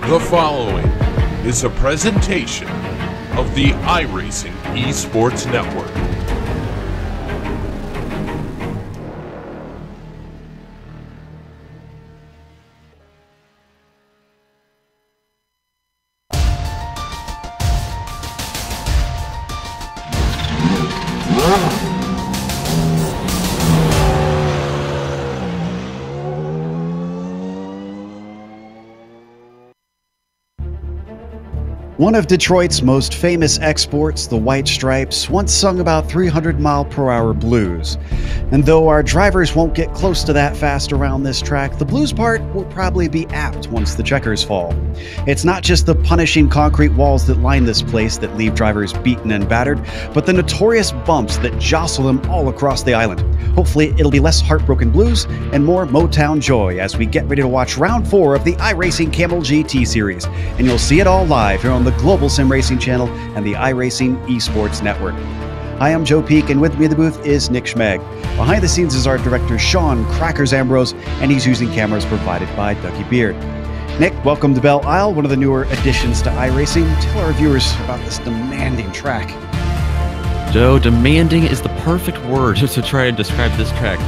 The following is a presentation of the iRacing Esports Network. One of Detroit's most famous exports, the White Stripes, once sung about 300-mile-per-hour blues. And though our drivers won't get close to that fast around this track, the blues part will probably be apt once the checkers fall. It's not just the punishing concrete walls that line this place that leave drivers beaten and battered, but the notorious bumps that jostle them all across the island. Hopefully it'll be less heartbroken blues and more Motown joy as we get ready to watch round 4 of the iRacing Kamel GT series. And you'll see it all live here on the Global SimRacing channel and the iRacing Esports Network. Hi, I'm Joe Peak, and with me in the booth is Nick Schmeg. Behind the scenes is our director, Sean Crackers Ambrose, and he's using cameras provided by Ducky Beard. Nick, welcome to Belle Isle, one of the newer additions to iRacing. Tell our viewers about this demanding track. Joe, demanding is the perfect word to try and describe this track.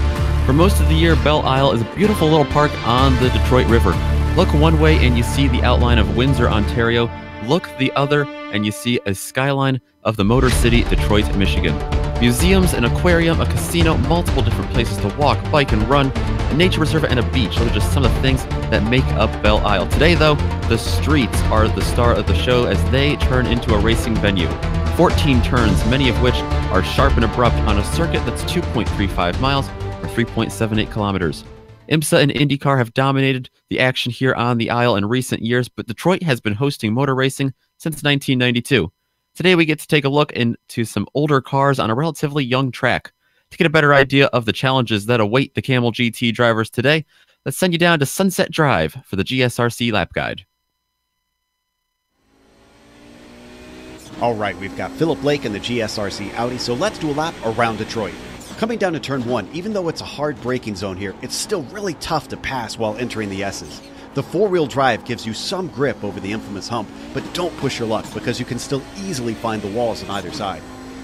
For most of the year, Belle Isle is a beautiful little park on the Detroit River. Look one way and you see the outline of Windsor, Ontario. Look the other and you see a skyline of the Motor City, Detroit, Michigan. Museums, an aquarium, a casino, multiple different places to walk, bike, and run, a nature reserve, and a beach. Those are just some of the things that make up Belle Isle. Today, though, the streets are the star of the show as they turn into a racing venue. 14 turns, many of which are sharp and abrupt on a circuit that's 2.35 miles or 3.78 kilometers. IMSA and IndyCar have dominated the action here on the Isle in recent years, but Detroit has been hosting motor racing since 1992. Today we get to take a look into some older cars on a relatively young track. To get a better idea of the challenges that await the Kamel GT drivers today, let's send you down to Sunset Drive for the GSRC lap guide. All right, we've got Philip Lake in the GSRC Audi, so let's do a lap around Detroit. Coming down to turn 1, even though it's a hard braking zone here, it's still really tough to pass while entering the S's. The four-wheel drive gives you some grip over the infamous hump, but don't push your luck because you can still easily find the walls on either side.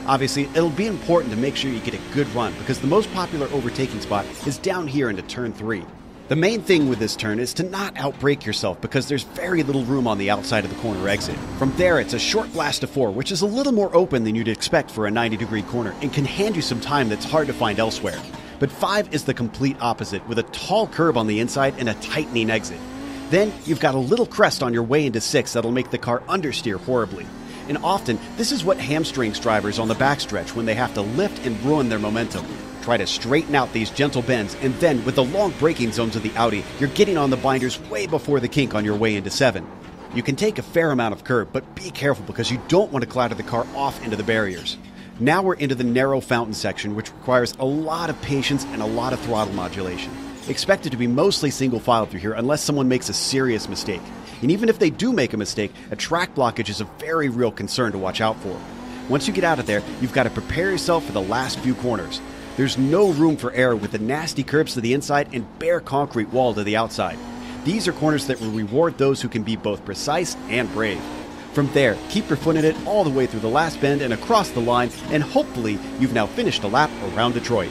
Obviously, it'll be important to make sure you get a good run because the most popular overtaking spot is down here into turn 3. The main thing with this turn is to not outbrake yourself because there's very little room on the outside of the corner exit. From there, it's a short blast to 4, which is a little more open than you'd expect for a 90-degree corner and can hand you some time that's hard to find elsewhere. But 5 is the complete opposite, with a tall curb on the inside and a tightening exit. Then, you've got a little crest on your way into 6 that'll make the car understeer horribly. And often, this is what hamstrings drivers on the backstretch when they have to lift and ruin their momentum. Try to straighten out these gentle bends, and then with the long braking zones of the Audi, you're getting on the binders way before the kink on your way into 7. You can take a fair amount of curb, but be careful because you don't want to clatter the car off into the barriers. Now we're into the narrow fountain section, which requires a lot of patience and a lot of throttle modulation. Expect it to be mostly single file through here unless someone makes a serious mistake. And even if they do make a mistake, a track blockage is a very real concern to watch out for. Once you get out of there, you've got to prepare yourself for the last few corners. There's no room for error with the nasty curbs to the inside and bare concrete wall to the outside. These are corners that will reward those who can be both precise and brave. From there, keep your foot in it all the way through the last bend and across the line, and hopefully you've now finished a lap around Detroit.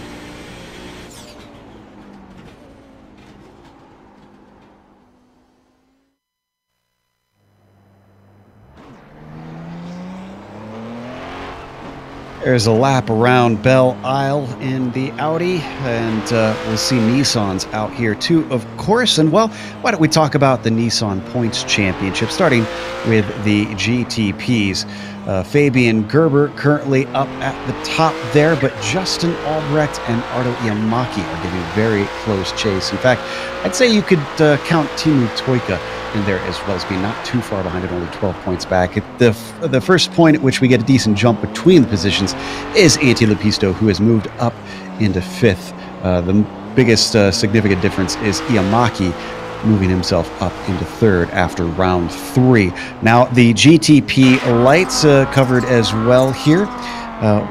There's a lap around Belle Isle in the Audi, and we'll see Nissans out here too, of course. And well, why don't we talk about the Nissan Points Championship, starting with the GTPs. Fabian Gerber currently up at the top there, but Justin Albrecht and Ardo Iamaki are giving a very close chase. In fact, I'd say you could count Timu Toika in there as well as being not too far behind at only 12 points back. The first point at which we get a decent jump between the positions is Antti Lepisto, who has moved up into 5th. The biggest significant difference is Iamaki moving himself up into 3rd after round 3. Now, the GTP lights covered as well here.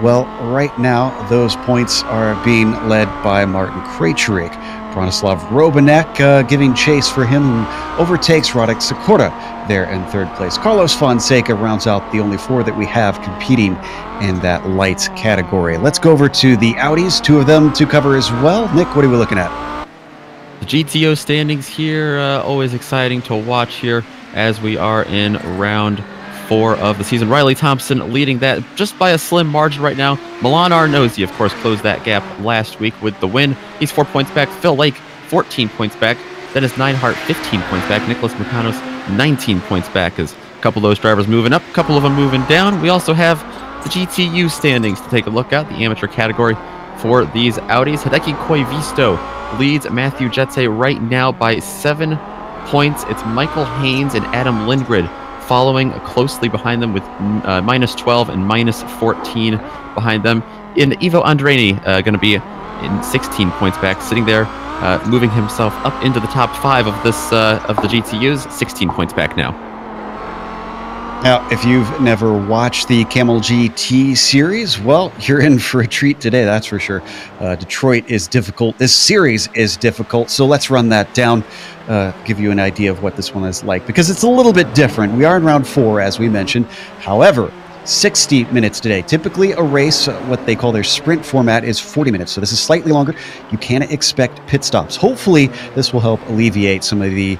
Well, right now, those points are being led by Martin Krejcik. Bronislav Robanek giving chase for him, who overtakes Radek Sikora there in third place. Carlos Fonseca rounds out the only 4 that we have competing in that lights category. Let's go over to the Audis, 2 of them to cover as well. Nick, what are we looking at? The GTO standings here, always exciting to watch here as we are in round 4 of the season. Riley Thompson leading that just by a slim margin right now. Milan Arnozzi, of course, closed that gap last week with the win. He's 4 points back. Phil Lake, 14 points back. Dennis Neinhardt, 15 points back. Nicholas Mercanos, 19 points back. As a couple of those drivers moving up, a couple of them moving down. We also have the GTU standings to take a look at, the amateur category for these Audis. Hideki Koivisto leads Matthew Jetse right now by 7 points. It's Michael Haynes and Adam Lindgren following closely behind them with minus 12 and minus 14 behind them. In Ivo Andreni, going to be in 16 points back, sitting there, moving himself up into the top 5 of this of the GTUs, 16 points back now. Now, if you've never watched the Kamel GT series, well, you're in for a treat today, that's for sure. Detroit is difficult. This series is difficult, so let's run that down, give you an idea of what this one is like, because it's a little bit different. We are in round 4, as we mentioned. However, 60 minutes today. Typically, a race, what they call their sprint format, is 40 minutes, so this is slightly longer. You can't expect pit stops. Hopefully, this will help alleviate some of the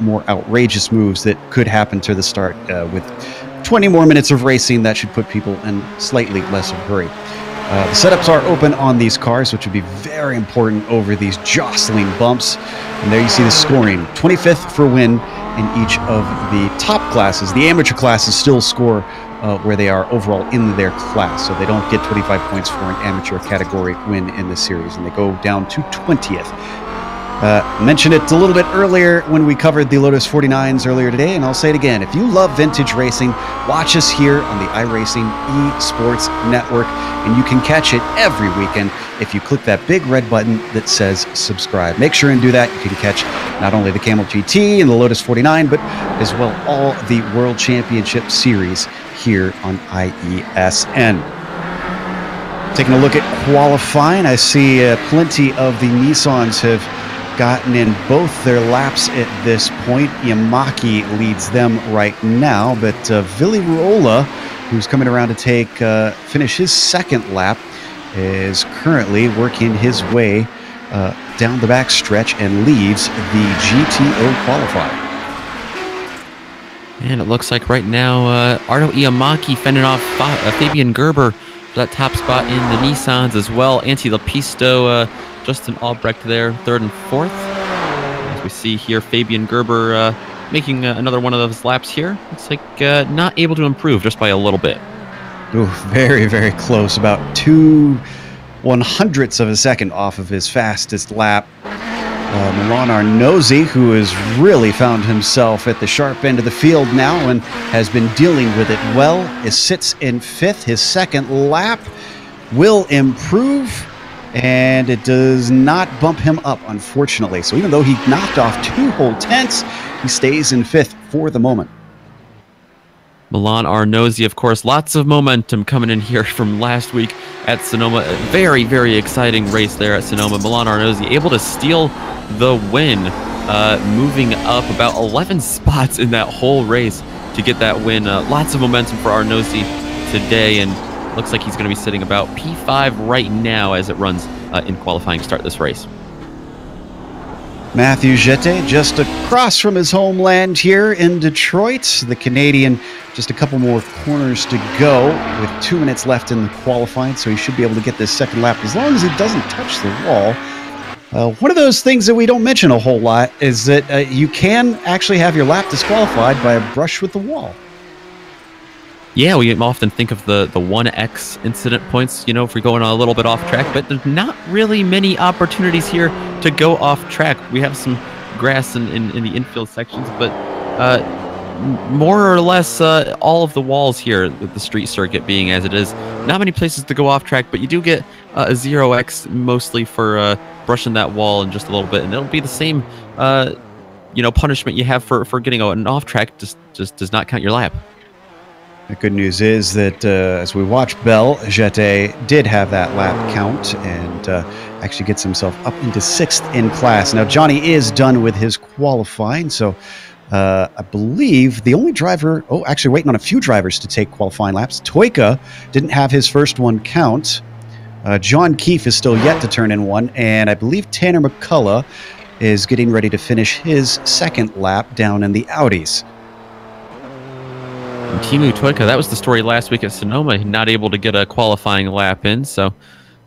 more outrageous moves that could happen to the start. With 20 more minutes of racing, that should put people in slightly less of a hurry. The setups are open on these cars, which would be very important over these jostling bumps. And there you see the scoring. 25th for win in each of the top classes. The amateur classes still score where they are overall in their class, so they don't get 25 points for an amateur category win in the series, and they go down to 20th. Mentioned it a little bit earlier when we covered the Lotus 49s earlier today, and I'll say it again. If you love vintage racing, watch us here on the iRacing eSports Network, and you can catch it every weekend if you click that big red button that says subscribe. Make sure and do that. You can catch not only the Kamel GT and the Lotus 49, but as well all the World Championship Series here on IESN. Taking a look at qualifying, I see plenty of the Nissans have gotten in both their laps at this point. Yamaki leads them right now, but Vili Ruola, who's coming around to finish his second lap, is currently working his way down the back stretch and leads the GTO qualifier. And it looks like right now, Arno Iamaki fending off Fabian Gerber for that top spot in the Nissans as well. Antti Lepisto, Justin Albrecht there, 3rd and 4th. As we see here, Fabian Gerber making another one of those laps here. Looks like not able to improve just by a little bit. Ooh, very, very close. About 2/100ths of a second off of his fastest lap. Milan Arnozzi, who has really found himself at the sharp end of the field now and has been dealing with it well, sits in 5th. His second lap will improve, and it does not bump him up, unfortunately. So even though he knocked off 2 whole tenths, he stays in 5th for the moment. Milan Arnozzi, of course, lots of momentum coming in here from last week at Sonoma. A very, very exciting race there at Sonoma. Milan Arnozzi able to steal the win, moving up about 11 spots in that whole race to get that win. Lots of momentum for Arnozzi today, and looks like he's going to be sitting about P5 right now as it runs in qualifying to start this race. Matthew Jette just across from his homeland here in Detroit. The Canadian, just a couple more corners to go with 2 minutes left in the qualifying, so he should be able to get this second lap as long as he doesn't touch the wall. One of those things that we don't mention a whole lot is that you can actually have your lap disqualified by a brush with the wall. Yeah, we often think of the 1x incident points, you know, if we're going a little bit off track, but there's not really many opportunities here to go off track. We have some grass in the infield sections, but more or less all of the walls here with the street circuit being as it is, not many places to go off track, but you do get a 0x mostly for brushing that wall in just a little bit, and it'll be the same you know, punishment you have for getting an off track, just does not count your lap. The good news is that as we watch, Belle GT did have that lap count and actually gets himself up into 6th in class. Now, Johnny is done with his qualifying, so I believe the only driver, actually waiting on a few drivers to take qualifying laps. Toika didn't have his first one count. John Keefe is still yet to turn in one, and I believe Tanner McCullough is getting ready to finish his second lap down in the Audis. And Teemu Toika, that was the story last week at Sonoma, not able to get a qualifying lap in, so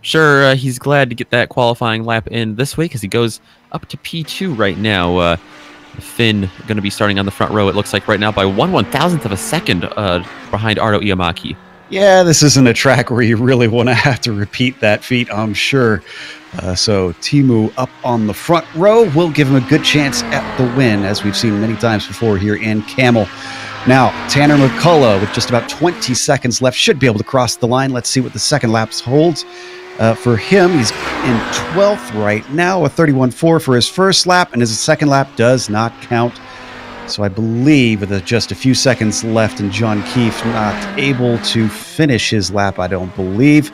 sure, he's glad to get that qualifying lap in this week as he goes up to P2 right now. Finn going to be starting on the front row, it looks like right now, by 1/1000th of a second behind Ardo Iamaki. Yeah, this isn't a track where you really want to have to repeat that feat, I'm sure. So Teemu up on the front row will give him a good chance at the win, as we've seen many times before here in Kamel. Now, Tanner McCullough, with just about 20 seconds left, should be able to cross the line. Let's see what the second lap holds. For him, he's in 12th right now, a 31.4 for his first lap, and his second lap does not count. So I believe with just a few seconds left and John Keefe not able to finish his lap, I don't believe.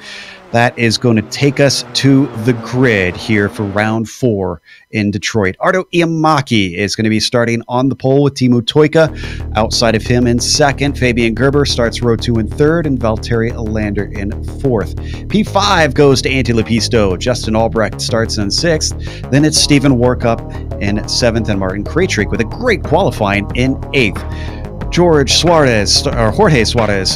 That is going to take us to the grid here for round 4 in Detroit. Ardo Iamaki is going to be starting on the pole with Teemu Toika. Outside of him in second, Fabian Gerber starts row 2 in third, and Valtteri Alander in 4th. P5 goes to Antti Lepisto. Justin Albrecht starts in 6th. Then it's Stephen Warkup in 7th, and Martin Krejcik with a great qualifying in 8th. Jorge Suarez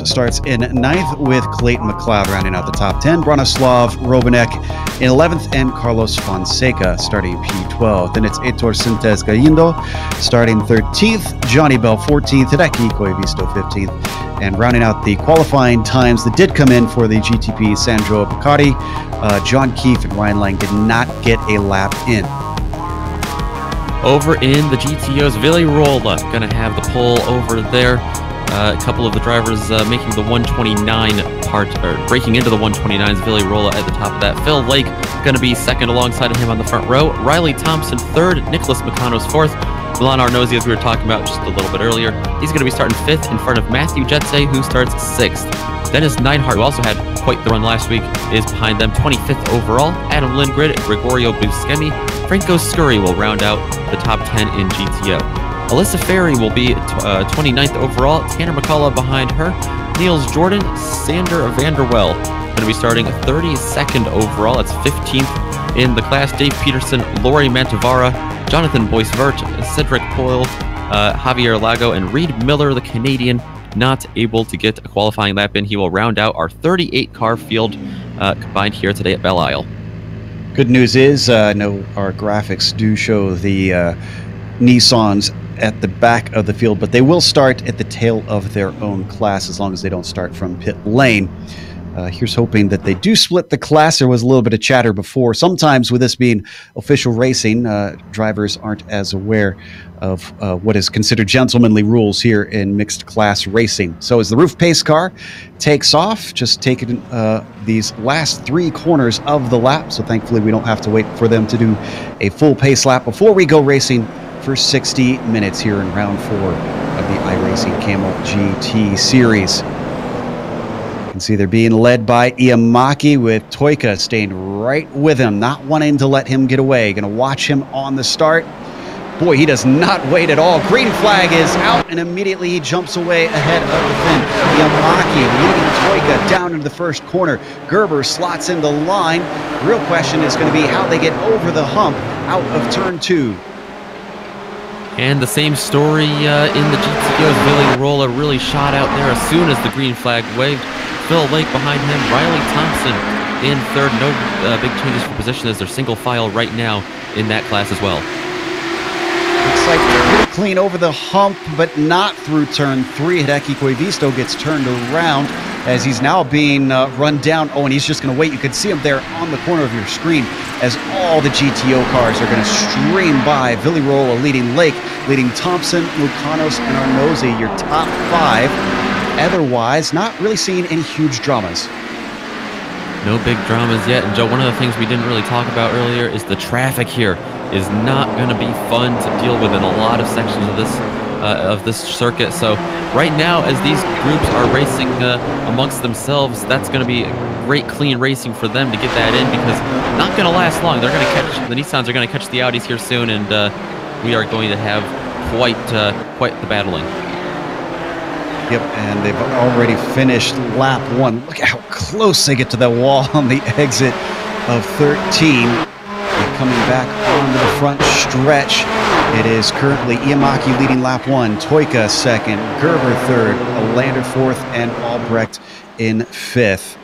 starts in 9th with Clayton McLeod rounding out the top 10. Branislav Robanek in 11th, and Carlos Fonseca starting P12. Then it's Heitor Sintes Galindo starting 13th, Johnny Bell 14th, Hideki Koivisto 15th. And rounding out the qualifying times that did come in for the GTP Sandro Picardi, John Keefe and Ryan Lang did not get a lap in. Over in the GTOs, Vili Rolla going to have the pole over there. A couple of the drivers making the 129 part, or breaking into the 129s. Vili Rolla at the top of that. Phil Lake going to be second alongside of him on the front row. Riley Thompson third. Nicholas Mecanos fourth. Milan Arnozzi, as we were talking about just a little bit earlier, he's going to be starting 5th in front of Matthew Jetse, who starts 6th. Dennis Neinhardt, who also had quite the run last week, is behind them, 25th overall. Adam Lindgren, Gregorio Buscemi, Franco Scurry will round out the top 10 in GTO. Alyssa Ferry will be 29th overall. Tanner McCullough behind her. Niels Jordan, Sander Vanderwell going to be starting 32nd overall. That's 15th in the class. Dave Peterson, Lori Mantavara, Jonathan Boyce-Vert, Cedric Poyle, Javier Lago, and Reed Miller, the Canadian, not able to get a qualifying lap in. He will round out our 38-car field combined here today at Belle Isle. Good news is, I know our graphics do show the Nissans at the back of the field, but they will start at the tail of their own class as long as they don't start from pit lane. Here's hoping that they do split the class. There was a little bit of chatter before. Sometimes with this being official racing, drivers aren't as aware of what is considered gentlemanly rules here in mixed class racing. So as the roof pace car takes off, just taking these last 3 corners of the lap. So thankfully we don't have to wait for them to do a full pace lap before we go racing for 60 minutes here in round 4 of the iRacing Kamel GT series. You can see they're being led by Iamaki, with Toika staying right with him, not wanting to let him get away. Going to watch him on the start. Boy, he does not wait at all. Green flag is out, and immediately he jumps away ahead of the Finn. Iamaki leading Toika down into the first corner. Gerber slots in the line. The real question is going to be how they get over the hump out of turn 2. And the same story in the GTOs. Vili Rolla really shot out there as soon as the green flag waved. Phil Lake behind him. Riley Thompson in third. No big changes for position as they're single file right now in that class as well. Looks like pretty clean over the hump, but not through turn 3. Hideki Koivisto gets turned around as he's now being run down. Oh, and he's just going to wait. You can see him there on the corner of your screen as all the GTO cars are going to stream by. Vili Rolla leading Lake, leading Thompson, Lucanos, and Arnozzi, your top 5. Otherwise, not really seeing any huge dramas. No big dramas yet. And Joe, one of the things we didn't really talk about earlier is the traffic here is not going to be fun to deal with in a lot of sections of this of this circuit. So right now, as these groups are racing amongst themselves, that's going to be great clean racing for them to get that in, because not going to last long. They're going to catch the Nissans are going to catch the Audis here soon, and we are going to have quite the battling. Yep, and they've already finished lap 1. Look at how close they get to the wall on the exit of 13. And coming back onto the front stretch, it is currently Iamaki leading lap 1, Toika second, Gerber third, Alander fourth, and Albrecht in fifth.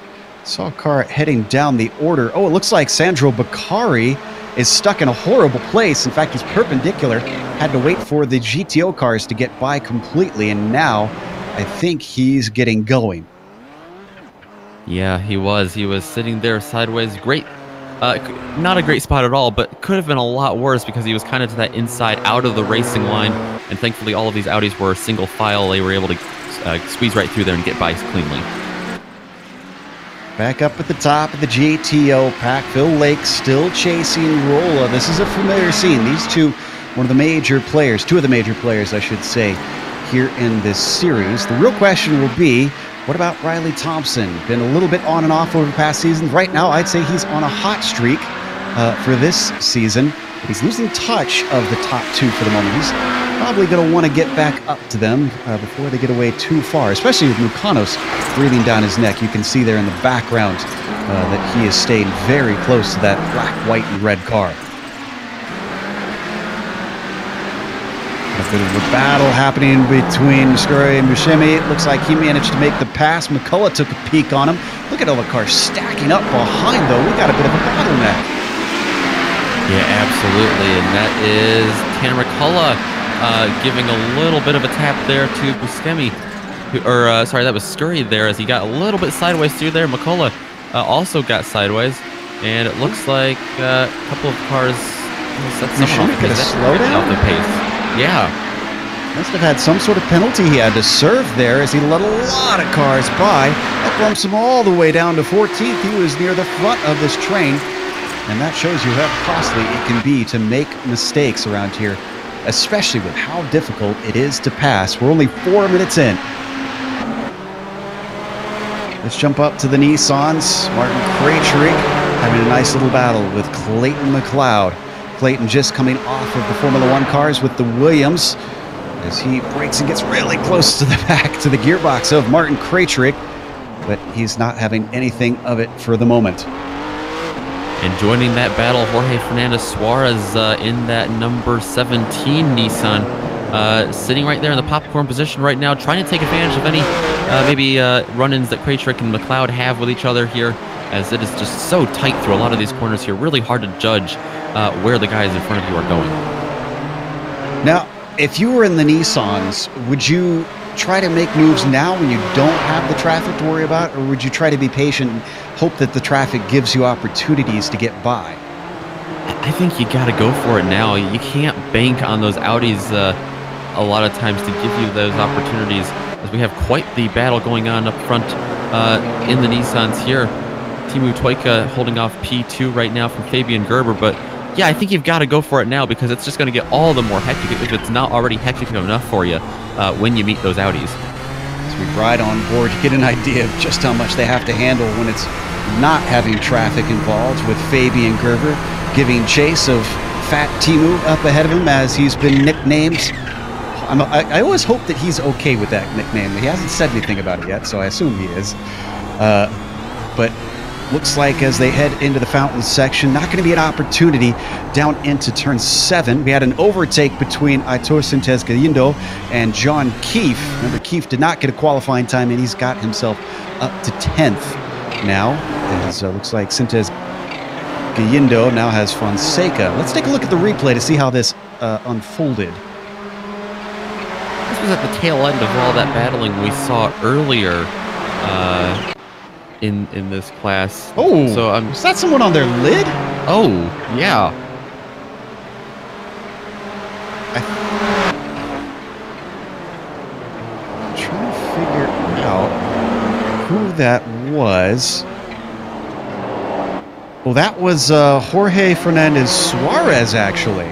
Saw a car heading down the order. Oh, it looks like Sandro Beccari is stuck in a horrible place. In fact, he's perpendicular. Had to wait for the GTO cars to get by completely, and now I think he's getting going. Yeah, he was. He was sitting there sideways. Great. Not a great spot at all, but could have been a lot worse because he was kind of to that inside out of the racing line, and thankfully all of these Audis were single file. They were able to squeeze right through there and get by cleanly. Back up at the top of the GTO pack, Phil Lake still chasing Rolla. This is a familiar scene. These two, two of the major players, I should say, here in this series. The real question will be, what about Riley Thompson? Been a little bit on and off over the past season. Right now, I'd say he's on a hot streak for this season. He's losing touch of the top two for the moment. He's probably going to want to get back up to them before they get away too far, especially with Mukanos breathing down his neck. You can see there in the background that he is staying very close to that black, white, and red car. A bit of a battle happening between Muscuri and Buscemi. It looks like he managed to make the pass. McCullough took a peek on him. Look at all the cars stacking up behind, though. We got a bit of a bottleneck. Yeah, absolutely. And that is Tanner McCullough giving a little bit of a tap there to Buscemi. Sorry, that was Scurry there as he got a little bit sideways through there. McCullough also got sideways. And it looks like a couple of cars set someone off. Get a slowdown off the pace. Yeah. Must have had some sort of penalty he had to serve there as he let a lot of cars by. That bumps him all the way down to 14th. He was near the front of this train. And that shows you how costly it can be to make mistakes around here, especially with how difficult it is to pass. We're only 4 minutes in. Let's jump up to the Nissans. Martin Krejcik having a nice little battle with Clayton McLeod. Clayton just coming off of the Formula One cars with the Williams as he brakes and gets really close to the back to the gearbox of Martin Krejcik, but he's not having anything of it for the moment. And joining that battle, Jorge Fernandez Suarez in that number 17 Nissan, sitting right there in the popcorn position right now, trying to take advantage of any maybe run-ins that Krejcik and McLeod have with each other here, as it is just so tight through a lot of these corners here. Really hard to judge where the guys in front of you are going. Now, if you were in the Nissans, would you try to make moves now when you don't have the traffic to worry about, or would you try to be patient and hope that the traffic gives you opportunities to get by? I think you got to go for it now. You can't bank on those Audis a lot of times to give you those opportunities, as we have quite the battle going on up front in the Nissans here. Timu Toika holding off P2 right now from Fabian Gerber, but yeah, I think you've got to go for it now, because it's just going to get all the more hectic if it's not already hectic enough for you when you meet those Audis. As we ride on board, you get an idea of just how much they have to handle when it's not having traffic involved, with Fabian Gerber giving chase of Fat Timu up ahead of him, as he's been nicknamed. I always hope that he's okay with that nickname. He hasn't said anything about it yet, so I assume he is. But looks like as they head into the fountain section, not going to be an opportunity down into turn 7. We had an overtake between Aitor Sintes Galindo and John Keefe. Remember, Keefe did not get a qualifying time, and he's got himself up to 10th now. As looks like Sintes Galindo now has Fonseca. Let's take a look at the replay to see how this unfolded. This was at the tail end of all that battling we saw earlier in this class. Oh, so is that someone on their lid? Oh, yeah. I'm trying to figure out who that was. Well, that was Jorge Fernandez Suarez, actually.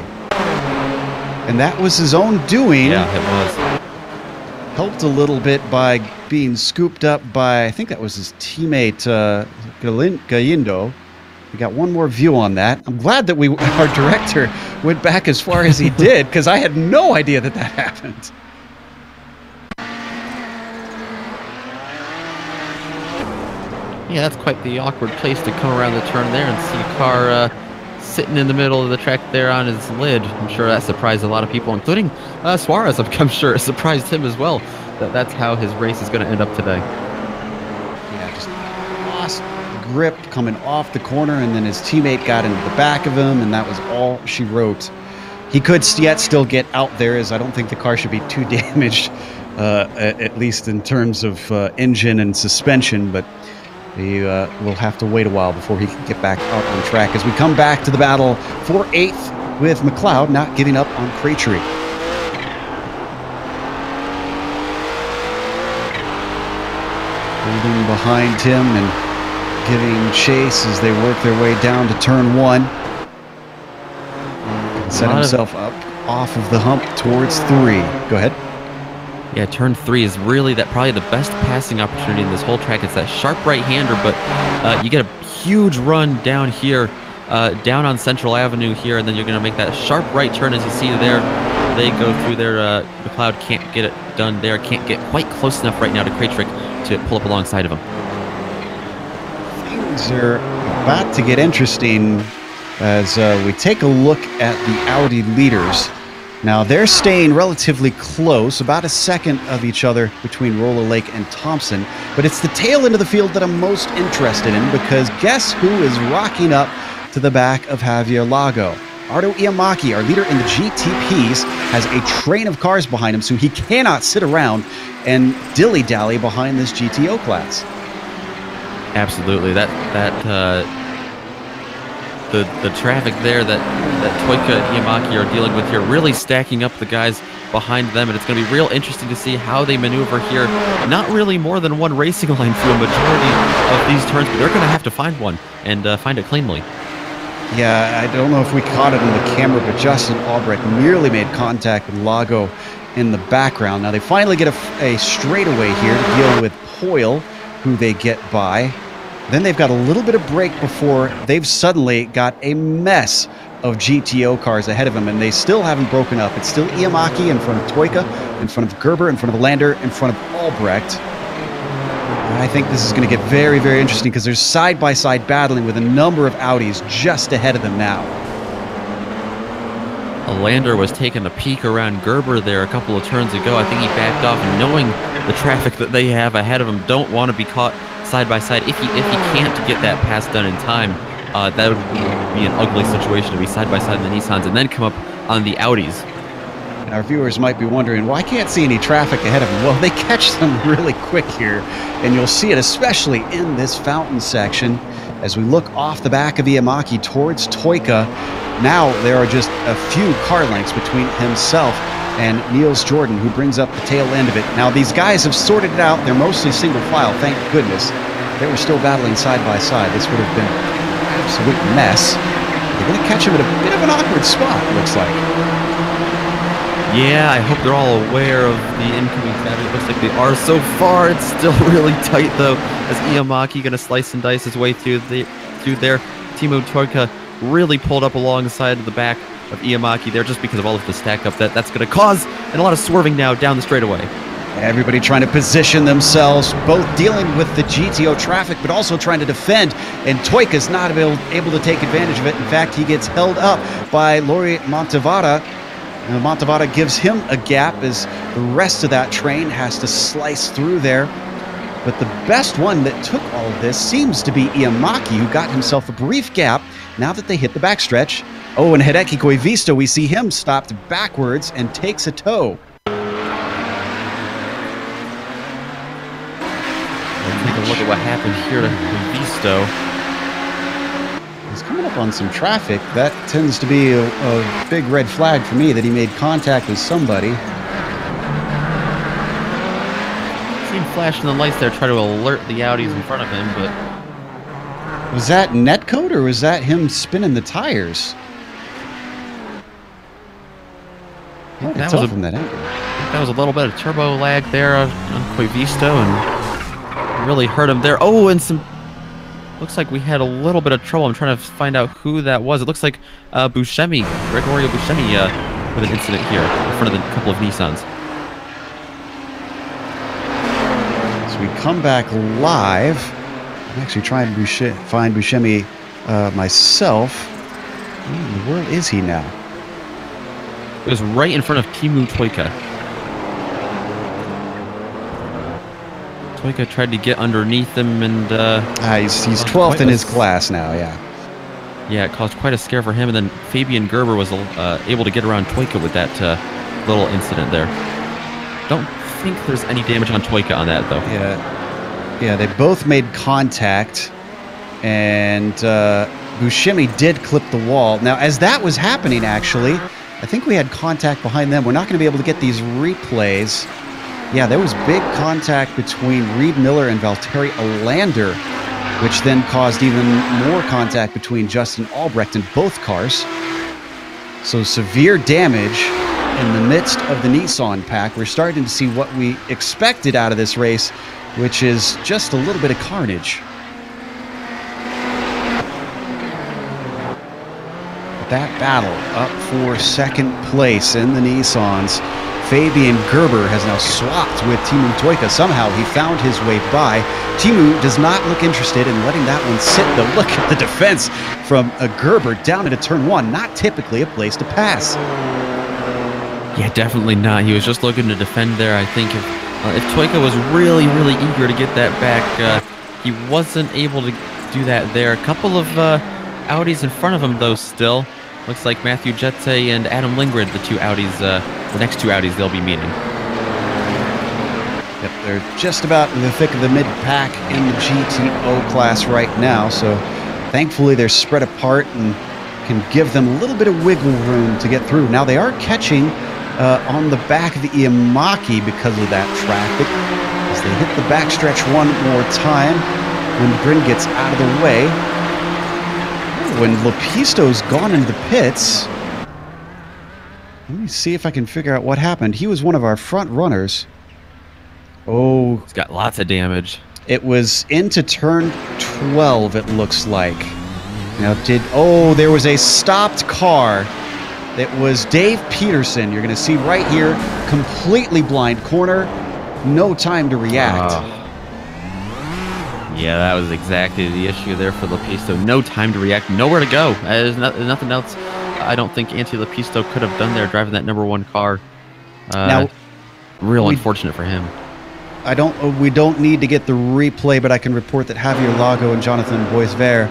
And that was his own doing. Yeah, it was. Helped a little bit by being scooped up by, I think that was his teammate, Galindo. We got one more view on that. I'm glad that our director went back as far as he did, because I had no idea that that happened. Yeah, that's quite the awkward place to come around the turn there and see a car sitting in the middle of the track there on his lid. I'm sure that surprised a lot of people, including Suarez. I'm sure it surprised him as well. That's how his race is going to end up today. Yeah, just lost grip coming off the corner, and then his teammate got into the back of him, and that was all she wrote. He could yet still get out there, as I don't think the car should be too damaged, at least in terms of engine and suspension, but he will have to wait a while before he can get back out on track as we come back to the battle for 8th with McLeod not giving up on Prix. Holding behind him and giving chase as they work their way down to turn 1. And set himself up off of the hump towards 3. Go ahead. Yeah, turn 3 is really probably the best passing opportunity in this whole track. It's that sharp right-hander, but you get a huge run down here, down on Central Avenue here, and then you're going to make that sharp right turn as you see there. They go through there. McLeod can't get it done there, can't get quite close enough right now to Prix to pull up alongside of him. Things are about to get interesting as we take a look at the Audi leaders. Now, they're staying relatively close, about a second of each other between Roller Lake and Thompson, but it's the tail end of the field that I'm most interested in, because guess who is rocking up to the back of Javier Lago? Ardo Iamaki, our leader in the GTPs, has a train of cars behind him, so he cannot sit around and dilly-dally behind this GTO class. Absolutely. The traffic there that Toyka and Iamaki are dealing with here, really stacking up the guys behind them, and it's going to be real interesting to see how they maneuver here. Not really more than one racing line through a majority of these turns, but they're going to have to find one and find it cleanly. Yeah, I don't know if we caught it in the camera, but Justin Albrecht nearly made contact with Lago in the background. Now they finally get a straightaway here to deal with Hoyle, who they get by. Then they've got a little bit of break before they've suddenly got a mess of GTO cars ahead of them, and they still haven't broken up. It's still Iamaki in front of Toyka, in front of Gerber, in front of Lander, in front of Albrecht. I think this is going to get very, very interesting because there's side-by-side battling with a number of Audis just ahead of them now. Lander was taking a peek around Gerber there a couple of turns ago. I think he backed off, knowing the traffic that they have ahead of him. Don't want to be caught side by side. If he can't get that pass done in time, that would be an ugly situation to be side by side in the Nissans and then come up on the Audis. And our viewers might be wondering, well, I can't see any traffic ahead of them. Well, they catch them really quick here, and you'll see it especially in this fountain section as we look off the back of Iamaki towards Toyka. Now there are just a few car lengths between himself and Niels Jordan, who brings up the tail end of it. Now these guys have sorted it out. They're mostly single file, thank goodness. They were still battling side by side. This would have been an absolute mess. They're going to catch him at a bit of an awkward spot, looks like. Yeah, I hope they're all aware of the incoming traffic. It looks like they are so far. It's still really tight, though, as Iamaki going to slice and dice his way through there. Timo Toyka really pulled up alongside of the back of Iamaki there just because of all of the stack up that's going to cause, and a lot of swerving now down the straightaway. Everybody trying to position themselves, both dealing with the GTO traffic, but also trying to defend, and Toyka's not able to take advantage of it. In fact, he gets held up by Lori Montevada. Montevada gives him a gap as the rest of that train has to slice through there. But the best one that took all of this seems to be Iamaki, who got himself a brief gap now that they hit the backstretch. Oh, and Hideki Koivisto, we see him stopped backwards and takes a tow. Let's take a look at what happened here to Koivisto. He's coming up on some traffic. That tends to be a big red flag for me that he made contact with somebody. Seen flashing the lights there, try to alert the Audis in front of him, but... Was that netcode or was that him spinning the tires? That was from that angle. That was a little bit of turbo lag there on Quavisto and really hurt him there. Oh, and looks like we had a little bit of trouble. I'm trying to find out who that was. It looks like Buscemi, Gregorio Buscemi, with an incident here in front of a couple of Nissans. So we come back live. I'm actually trying to find Buscemi myself. Where is he now? It was right in front of Teemu Toika. Toika tried to get underneath him, and he's 12th in his class now. Yeah. Yeah, it caused quite a scare for him, and then Fabian Gerber was able to get around Toika with that little incident there. Don't think there's any damage on Toika on that though. Yeah, they both made contact, and Buscemi did clip the wall. Now, as that was happening, actually, I think we had contact behind them. We're not going to be able to get these replays. Yeah, there was big contact between Reed Miller and Valtteri Alander, which then caused even more contact between Justin Albrecht in both cars. So severe damage in the midst of the Nissan pack. We're starting to see what we expected out of this race, which is just a little bit of carnage. That battle up for second place in the Nissans. Fabian Gerber has now swapped with Teemu Toika. Somehow he found his way by. Teemu does not look interested in letting that one sit, though. Look at the defense from a Gerber down into turn one. Not typically a place to pass. Yeah, definitely not. He was just looking to defend there. I think if Toika was really, really eager to get that back, he wasn't able to do that there. A couple of Audis in front of him, though, still. Looks like Matthew Jette and Adam Lindgren, the two Audis, the next two Audis they'll be meeting. Yep, they're just about in the thick of the mid-pack in the GTO class right now, so thankfully they're spread apart and can give them a little bit of wiggle room to get through. Now they are catching on the back of the Iamaki because of that traffic. As they hit the backstretch one more time when Bryn gets out of the way. When Lepisto's gone into the pits, let me see if I can figure out what happened. He was one of our front runners. Oh, he's got lots of damage. It was into turn 12, it looks like. Now, there was a stopped car. It was Dave Peterson. You're going to see right here, completely blind corner, no time to react. Yeah, that was exactly the issue there for Lepisto. No time to react, nowhere to go. There's nothing else I don't think Antti Lepisto could have done there driving that #1 car. Now, unfortunate for him. We don't need to get the replay, but I can report that Javier Lago and Jonathan Boisvert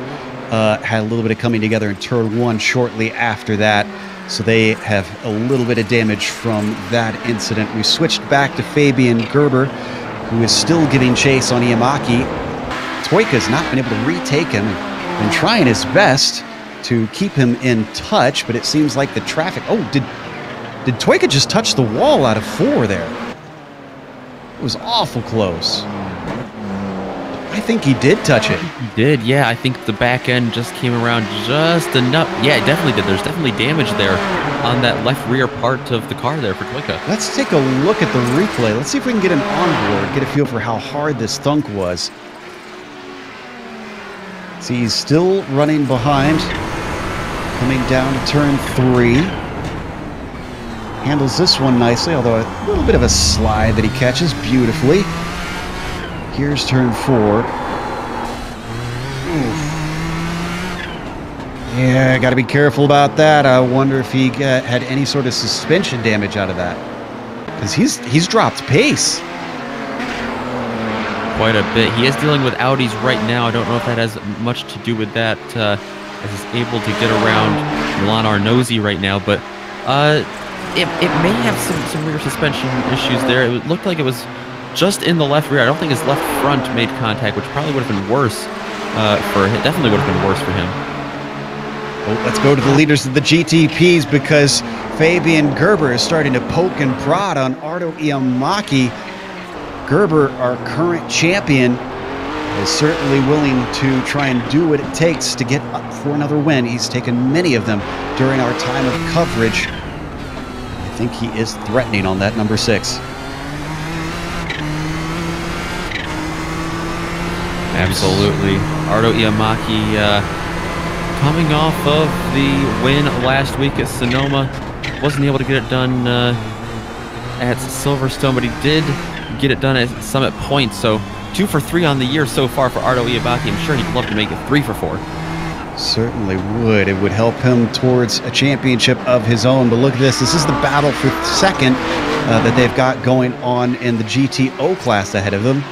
had a little bit of coming together in turn one shortly after that. So they have a little bit of damage from that incident. We switched back to Fabian Gerber, who is still giving chase on Iamaki. Toika's not been able to retake him and trying his best to keep him in touch, but it seems like the traffic... Oh, did Toika just touch the wall out of 4 there? It was awful close. I think he did touch it. He did, yeah. I think the back end just came around just enough. Yeah, it definitely did. There's definitely damage there on that left rear part of the car there for Toika. Let's take a look at the replay. Let's see if we can get an onboard, get a feel for how hard this thunk was. See, he's still running behind, coming down to turn 3. Handles this one nicely, although a little bit of a slide that he catches beautifully. Here's turn 4. Oof. Yeah, got to be careful about that. I wonder if he had any sort of suspension damage out of that, because he's dropped pace. Quite a bit. He is dealing with Audis right now. I don't know if that has much to do with that, as he's able to get around Milan Arnozzi right now, but it may have some rear suspension issues there. It looked like it was just in the left rear. I don't think his left front made contact, which probably would have been worse for him. Definitely would have been worse for him. Oh, let's go to the leaders of the GTPs, because Fabian Gerber is starting to poke and prod on Ardo Iamaki. Gerber, our current champion, is certainly willing to try and do what it takes to get up for another win. He's taken many of them during our time of coverage. I think he is threatening on that number 6. Absolutely. Ardo Iamaki coming off of the win last week at Sonoma. Wasn't able to get it done at Silverstone, but he did get it done at Summit Point. So 2 for 3 on the year so far for Ardo Iamaki. I'm sure he'd love to make it 3 for 4. Certainly would. It would help him towards a championship of his own. But look at this. This is the battle for second that they've got going on in the GTO class ahead of them.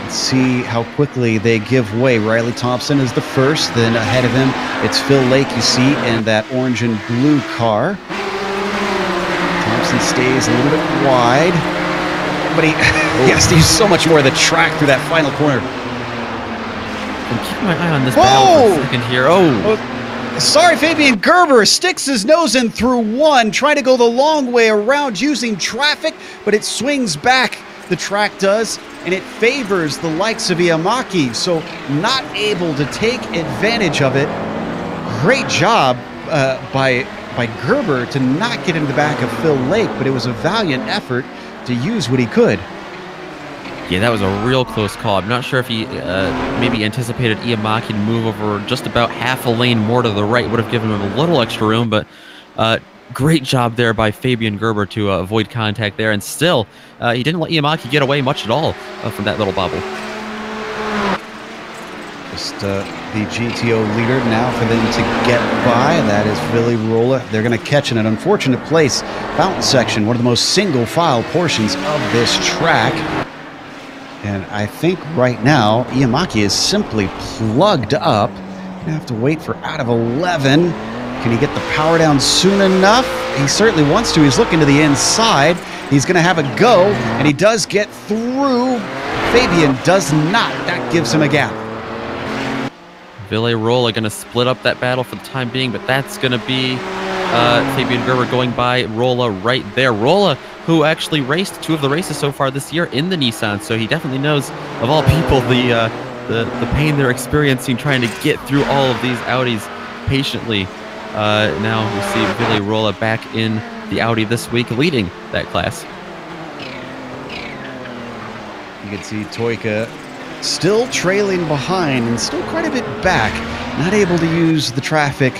Let's see how quickly they give way. Riley Thompson is the first. Then ahead of him, it's Phil Lake, you see, in that orange and blue car. Thompson stays a little bit wide. But he has to use so much more of the track through that final corner. I'm keeping my eye on this battle for a second here. Sorry, Fabian Gerber sticks his nose in through one, trying to go the long way around using traffic, but it swings back, the track does, and it favors the likes of Iamaki, so not able to take advantage of it. Great job by Gerber to not get in the back of Phil Lake, but it was a valiant effort to use what he could. Yeah, that was a real close call. I'm not sure if he maybe anticipated Iamaki to move over just about half a lane more to the right. Would have given him a little extra room, but great job there by Fabian Gerber to avoid contact there. And still, he didn't let Iamaki get away much at all from that little bobble. Just the GTO leader now for them to get by. That is Billy Rolla. They're going to catch in an unfortunate place. Fountain section, one of the most single file portions of this track. And I think right now, Iamaki is simply plugged up. Gonna have to wait for out of 11. Can he get the power down soon enough? He certainly wants to. He's looking to the inside. He's gonna have a go, and he does get through. Fabian does not. That gives him a gap. Ville Rolla going to split up that battle for the time being, but that's going to be Fabian Gerber going by Rolla right there. Rolla, who actually raced 2 of the races so far this year in the Nissan, so he definitely knows, of all people, the pain they're experiencing trying to get through all of these Audis patiently. Now we see Ville Rolla back in the Audi this week, leading that class. You can see Toyka still trailing behind and still quite a bit back, not able to use the traffic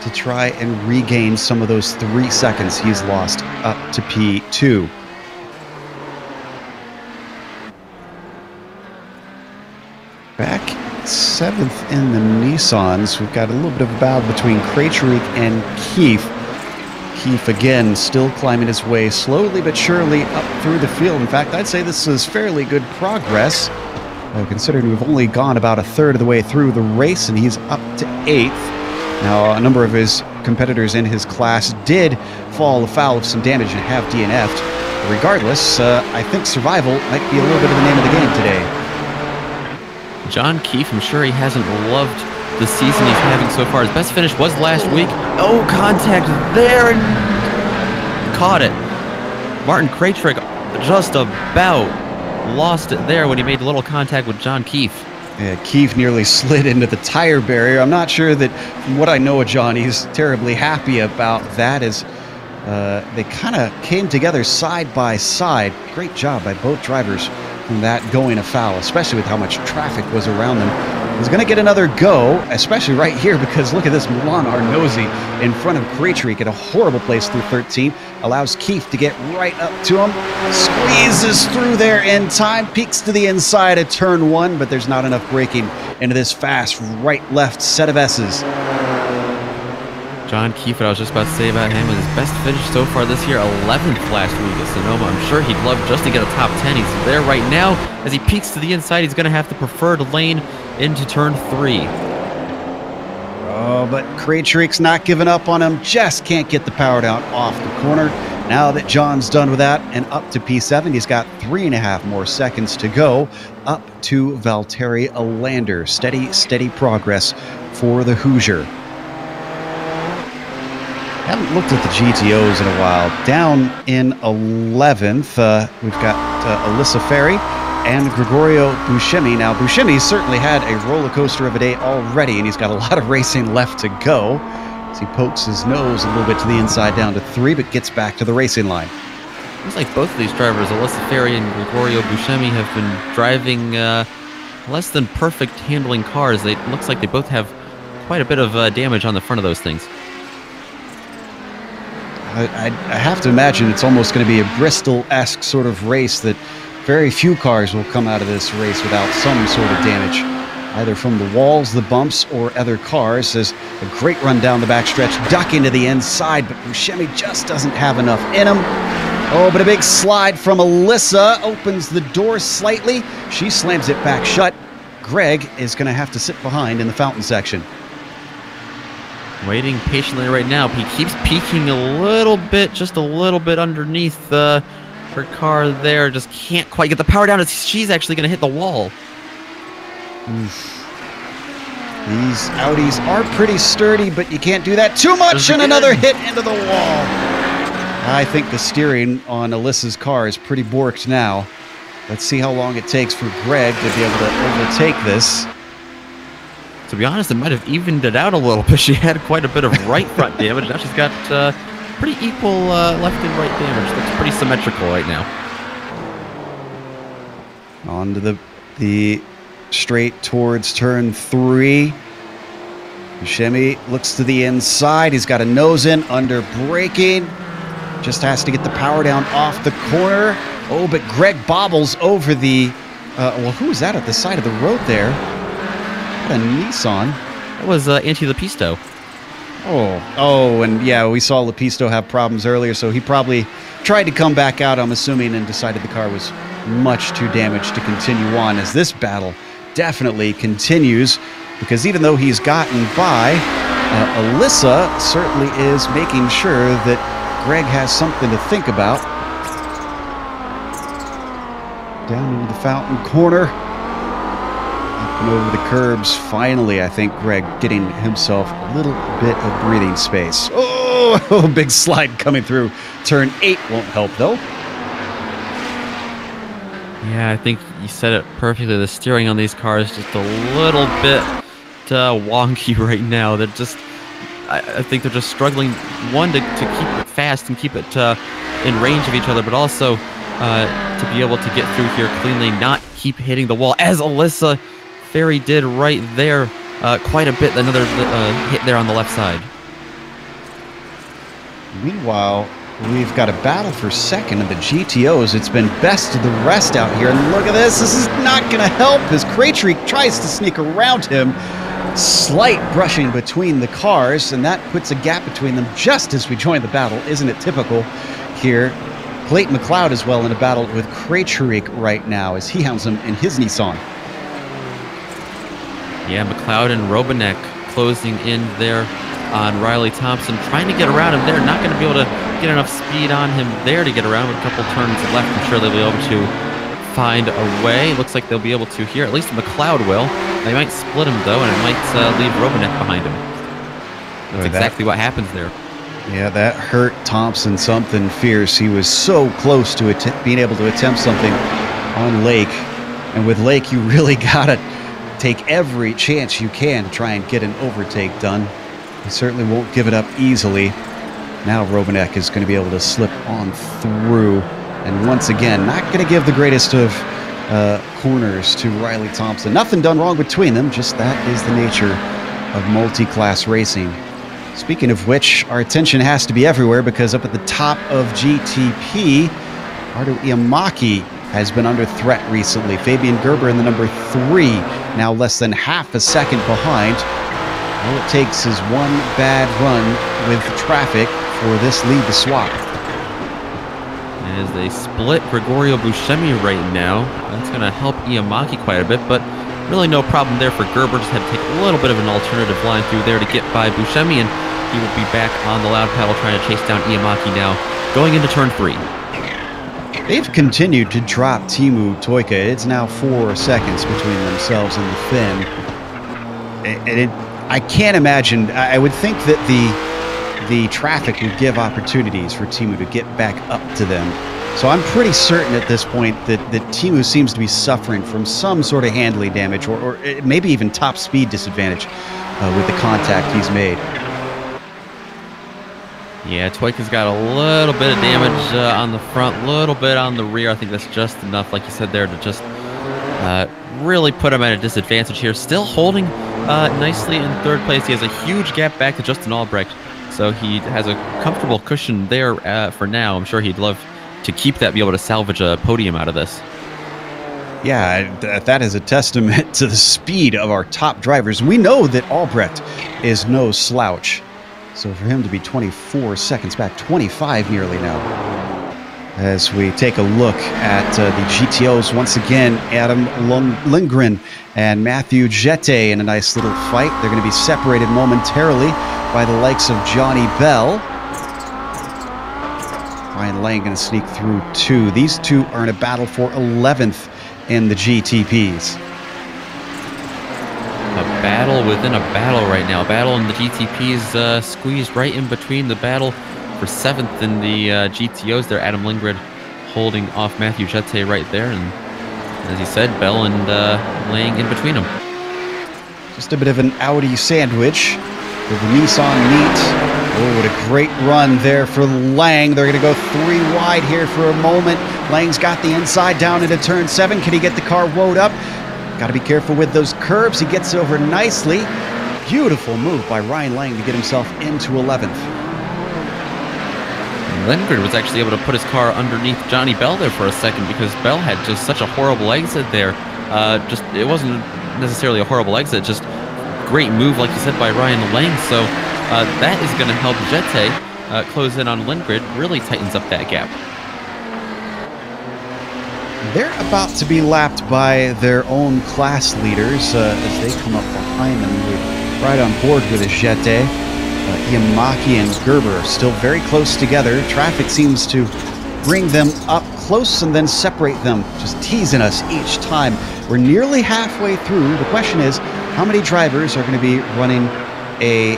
to try and regain some of those 3 seconds he's lost up to P2. Back 7th in the Nissans, we've got a little bit of a battle between Krejcik and Keefe. Keefe again still climbing his way slowly but surely up through the field. In fact, I'd say this is fairly good progress, considering we've only gone about 1/3 of the way through the race, and he's up to 8th. Now, a number of his competitors in his class did fall afoul of some damage and have DNF'd. Regardless, I think survival might be a little bit of the name of the game today. John Keefe, I'm sure he hasn't loved the season he's having so far. His best finish was last week. Oh, contact there, and caught it. Martin Krejcik just about lost it there when he made a little contact with John Keefe. Yeah, Keefe nearly slid into the tire barrier. I'm not sure that, from what I know of John, he's terribly happy about that, as they kind of came together side by side. Great job by both drivers from that going afoul, especially with how much traffic was around them. He's going to get another go, especially right here, because look at this Milan Arnozzi in front of Krejcik at a horrible place through 13. Allows Keefe to get right up to him. Squeezes through there in time. Peeks to the inside of turn 1, but there's not enough braking into this fast right-left set of S's. John Keefe, I was just about to say about him, with his best finish so far this year, 11th last week at Sonoma. I'm sure he'd love just to get a top 10. He's there right now. As he peeks to the inside, he's going to have the preferred lane into turn 3. Oh, but Krejcik's not giving up on him. Just can't get the power down off the corner. Now that John's done with that and up to P7, he's got 3.5 more seconds to go up to Valtteri Alander. Steady progress for the Hoosier. Haven't looked at the GTOs in a while. Down in 11th, we've got Alyssa Ferry and Gregorio Buscemi. Now, Buscemi certainly had a roller coaster of a day already, and he's got a lot of racing left to go. as he pokes his nose a little bit to the inside down to 3, but gets back to the racing line. Looks like both of these drivers, Alyssa Ferry and Gregorio Buscemi, have been driving less than perfect handling cars. It looks like they both have quite a bit of damage on the front of those things. I have to imagine it's almost going to be a Bristol-esque sort of race, that very few cars will come out of this race without some sort of damage, either from the walls, the bumps, or other cars. There's a great run down the backstretch, ducking to the inside, but Buscemi just doesn't have enough in him. Oh, but a big slide from Alyssa opens the door slightly. She slams it back shut. Greg is going to have to sit behind in the fountain section. Waiting patiently right now. He keeps peeking a little bit, just a little bit underneath her car there. Just can't quite get the power down. She's actually going to hit the wall. These Audis are pretty sturdy, but you can't do that too much, and another hit into the wall. I think the steering on Alyssa's car is pretty borked now. Let's see how long it takes for Greg to be able to overtake this. To be honest, it might have evened it out a little bit. She had quite a bit of right front damage. Now she's got pretty equal left and right damage. Looks pretty symmetrical right now. On to the straight towards turn 3. Buscemi looks to the inside. He's got a nose in, under braking. Just has to get the power down off the corner. Oh, but Greg bobbles over the... well, who is that at the side of the road there? What a Nissan. That was Anti Lepisto. Oh, and yeah, we saw Lepisto have problems earlier, so he probably tried to come back out, I'm assuming, and decided the car was much too damaged to continue on, as this battle definitely continues, because even though he's gotten by, Alyssa certainly is making sure that Greg has something to think about. Down into the fountain corner. Up and over the curbs. Finally, I think Greg getting himself a little bit of breathing space. Oh, big slide coming through. Turn 8 won't help, though. Yeah, I think you said it perfectly. The steering on these cars is just a little bit wonky right now. They're just... I think they're just struggling, one, to keep it fast and keep it in range of each other, but also to be able to get through here cleanly, not keep hitting the wall, as Alyssa Ferry did right there. Quite a bit, another hit there on the left side. Meanwhile, we've got a battle for second in the GTOs. It's been best of the rest out here, and look at this. This is not going to help as Krejcik tries to sneak around him. Slight brushing between the cars, and that puts a gap between them just as we join the battle. Isn't it typical here? Clayton McLeod as well in a battle with Krejcik right now as he hounds him in his Nissan. Yeah, McLeod and Robanek closing in there on Riley Thompson, trying to get around him there. Not going to be able to get enough speed on him there to get around with a couple turns left. I'm sure they'll be able to find a way. Looks like they'll be able to here. At least McLeod will. They might split him, though, and it might leave Robanek behind him. That's exactly what happens there. Yeah, that hurt Thompson something fierce. He was so close to being able to attempt something on Lake. And with Lake, you really got to take every chance you can to try and get an overtake done. He certainly won't give it up easily. Now Robanek is going to be able to slip on through. And once again, not going to give the greatest of corners to Riley Thompson. Nothing done wrong between them, just that is the nature of multi-class racing. Speaking of which, our attention has to be everywhere, because up at the top of GTP, Ardo Iamaki has been under threat recently. Fabian Gerber in the number 3, now less than half a second behind. All it takes is one bad run with traffic for this lead to swap. As they split Gregorio Buscemi right now, that's going to help Iamaki quite a bit, but really no problem there for Gerber. Just had to take a little bit of an alternative line through there to get by Buscemi, and he will be back on the loud pedal trying to chase down Iamaki now, going into turn 3. They've continued to drop Teemu Toika. It's now 4 seconds between themselves and the Finn. And I can't imagine. I would think that the traffic would give opportunities for Teemu to get back up to them. So I'm pretty certain at this point that Teemu seems to be suffering from some sort of handling damage, or maybe even top speed disadvantage with the contact he's made. Yeah, Toika's got a little bit of damage on the front, a little bit on the rear. I think that's just enough, like you said there, to just really put him at a disadvantage here. Still holding nicely in third place. He has a huge gap back to Justin Albrecht, so he has a comfortable cushion there for now. I'm sure he'd love to keep that, be able to salvage a podium out of this. Yeah, that is a testament to the speed of our top drivers. We know that Albrecht is no slouch. So for him to be 24 seconds back, 25 nearly now. As we take a look at the GTOs, once again, Adam Lindgren and Matthew Jette in a nice little fight. They're going to be separated momentarily by the likes of Johnny Belle. Ryan Lang going to sneak through 2. These two are in a battle for 11th in the GTPs. A battle within a battle right now. A battle in the GTPs squeezed right in between the battle for 7th in the GTOs there. Adam Lindgren holding off Matthew Jette right there. And as he said, Belle and Lang in between them. Just a bit of an Audi sandwich with the Nissan meet. Oh, what a great run there for Lang. They're going to go 3 wide here for a moment. Lang's got the inside down into turn 7. Can he get the car woed up? Got to be careful with those curves. He gets over nicely. Beautiful move by Ryan Lang to get himself into 11th. Lindgren was actually able to put his car underneath Johnny Belle there for a second because Belle had just such a horrible exit there. It wasn't necessarily a horrible exit, just great move, like you said, by Ryan Lang. So that is going to help Jette close in on Lindgren. Really tightens up that gap. They're about to be lapped by their own class leaders as they come up behind them. We're right on board with Jette. Yamaki and Gerber are still very close together. Traffic seems to bring them up close and then separate them, just teasing us each time. We're nearly halfway through. The question is, how many drivers are going to be running a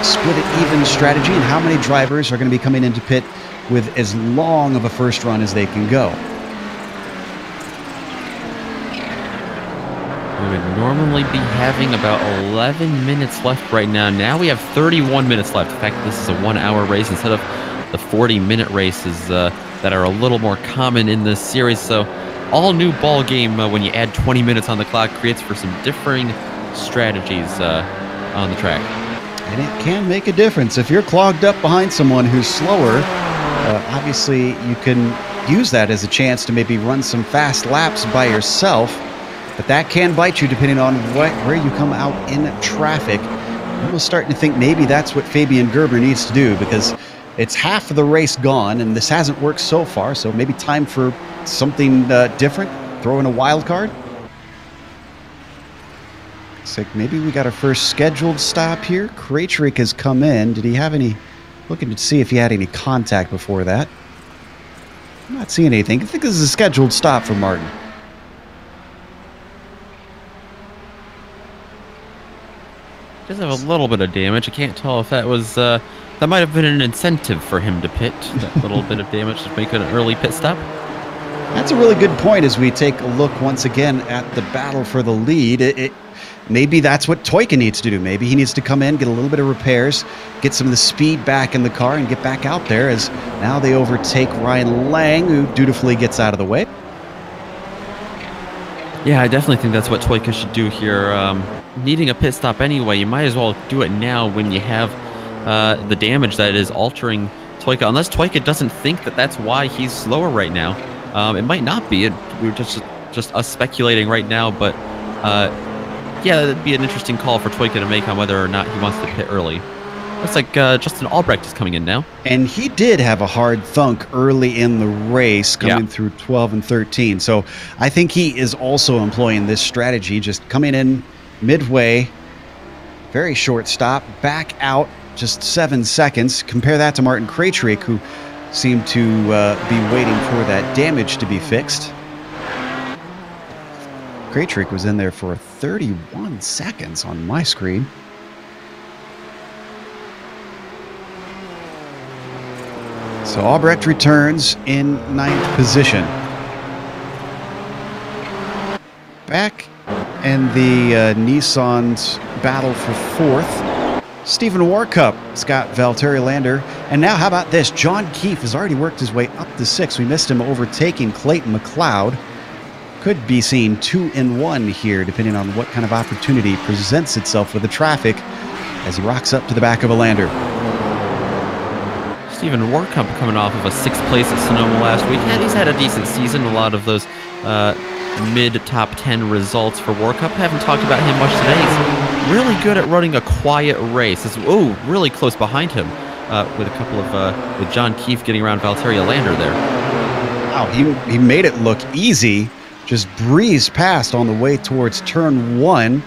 split it even strategy, and how many drivers are going to be coming into pit with as long of a first run as they can go? We would normally be having about 11 minutes left right now. Now we have 31 minutes left. In fact, this is a 1-hour race instead of the 40-minute races that are a little more common in this series. So all new ball game when you add 20 minutes on the clock creates for some differing strategies on the track. And it can make a difference. If you're clogged up behind someone who's slower, obviously you can use that as a chance to maybe run some fast laps by yourself. But that can bite you depending on where you come out in traffic. I'm almost starting to think maybe that's what Fabian Gerber needs to do, because it's half of the race gone and this hasn't worked so far. So maybe time for something different, throw in a wild card. Looks like maybe we got our first scheduled stop here. Krejcik has come in. Did he have any, looking to see if he had any contact before that. I'm not seeing anything. I think this is a scheduled stop for Martin. Does have a little bit of damage. I can't tell if that was that might have been an incentive for him to pit. That little bit of damage to make an early pit stop. That's a really good point as we take a look once again at the battle for the lead. Maybe that's what Toika needs to do. Maybe he needs to come in, get a little bit of repairs, get some of the speed back in the car, and get back out there, as now they overtake Ryan Lang, who dutifully gets out of the way. Yeah, I definitely think that's what Toika should do here. Needing a pit stop anyway, you might as well do it now when you have the damage that is altering Toika. Unless Toika doesn't think that that's why he's slower right now. It might not be. We're just us speculating right now, but yeah, that'd be an interesting call for Toika to make on whether or not he wants to pit early. Looks like Justin Albrecht is coming in now. And he did have a hard thunk early in the race, coming through 12 and 13. So I think he is also employing this strategy, just coming in midway, very short stop, back out just 7 seconds. Compare that to Martin Krejcik, who seemed to be waiting for that damage to be fixed. Krejcik was in there for 31 seconds on my screen. So Albrecht returns in 9th position. Back in the Nissan's battle for 4th, Stephen Warkup, Scott Valtteri Lander, and now how about this? John Keefe has already worked his way up to 6. We missed him overtaking Clayton McLeod. Could be seen 2 in 1 here, depending on what kind of opportunity presents itself with the traffic as he rocks up to the back of a Lander. Stephen Warkup coming off of a 6th place at Sonoma last week. And he's had a decent season. A lot of those mid-top 10 results for Warkup. Haven't talked about him much today. He's really good at running a quiet race. It's, really close behind him with a couple of with John Keefe getting around Valtteri Lander there. Wow, he made it look easy. Just breezed past on the way towards turn 1.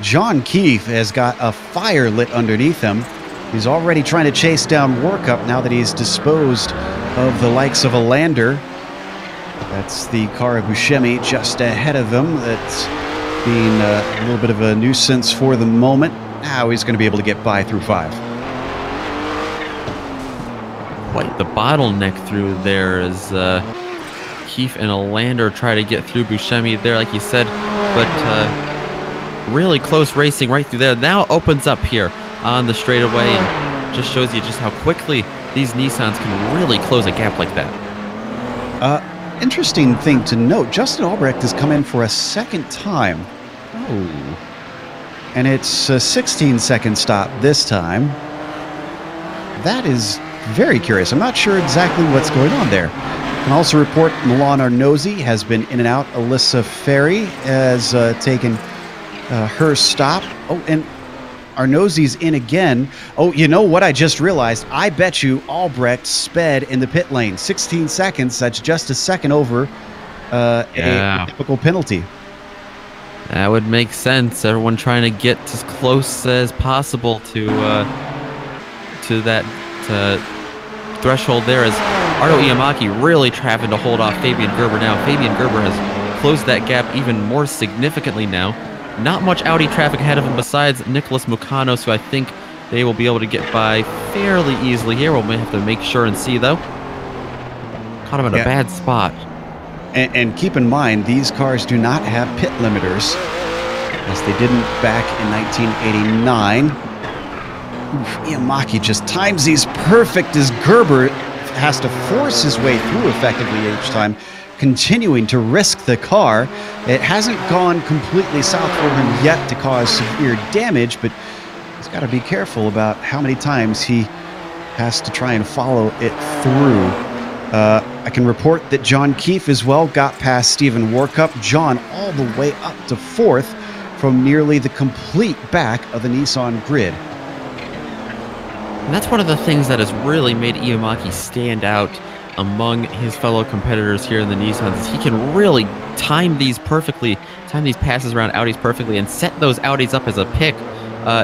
John Keefe has got a fire lit underneath him. He's already trying to chase down Warkup now that he's disposed of the likes of a Lander. That's the car of Buscemi just ahead of him. That's being a little bit of a nuisance for the moment. Now he's going to be able to get by through 5. Quite the bottleneck through there as Keefe and a Lander try to get through Buscemi there, like you said, but really close racing right through there. Now opens up here on the straightaway and just shows you just how quickly these Nissans can really close a gap like that. Interesting thing to note, Justin Albrecht has come in for a 2nd time. Oh. And it's a 16-second stop this time. That is very curious. I'm not sure exactly what's going on there. Can also report Milan Arnozzi has been in and out. Alyssa Ferry has taken her stop. Oh, and Arnozzi's in again. Oh, you know what I just realized? I bet you Albrecht sped in the pit lane. 16 seconds. That's just a second over a typical penalty. That would make sense. Everyone trying to get as close as possible to that threshold there as Ardo Iamaki really having to hold off Fabian Gerber now. Fabian Gerber has closed that gap even more significantly now. Not much Audi traffic ahead of him besides Nicholas Mucanos, who I think they will be able to get by fairly easily here. We'll have to make sure and see, though. Caught him in a bad spot. And keep in mind, these cars do not have pit limiters, as they didn't back in 1989. Iamaki just times these perfect as Gerber has to force his way through effectively each time, continuing to risk the car. It hasn't gone completely south for him yet to cause severe damage, but he's got to be careful about how many times he has to try and follow it through. I can report that John Keefe as well got past Stephen Warkup. John all the way up to 4th from nearly the complete back of the Nissan grid. And that's one of the things that has really made Iamaki stand out among his fellow competitors here in the Nissans. He can really time these perfectly, time these passes around Audis perfectly, and set those Audis up as a pick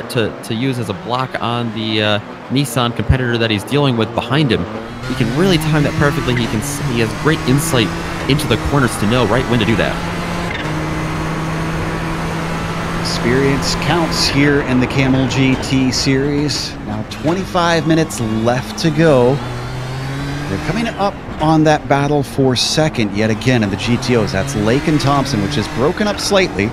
to use as a block on the Nissan competitor that he's dealing with behind him. He can really time that perfectly. He has great insight into the corners to know right when to do that. Experience counts here in the Kamel GT series. Now 25 minutes left to go. They're coming up on that battle for 2nd yet again in the GTOs. That's Lake and Thompson, which is broken up slightly.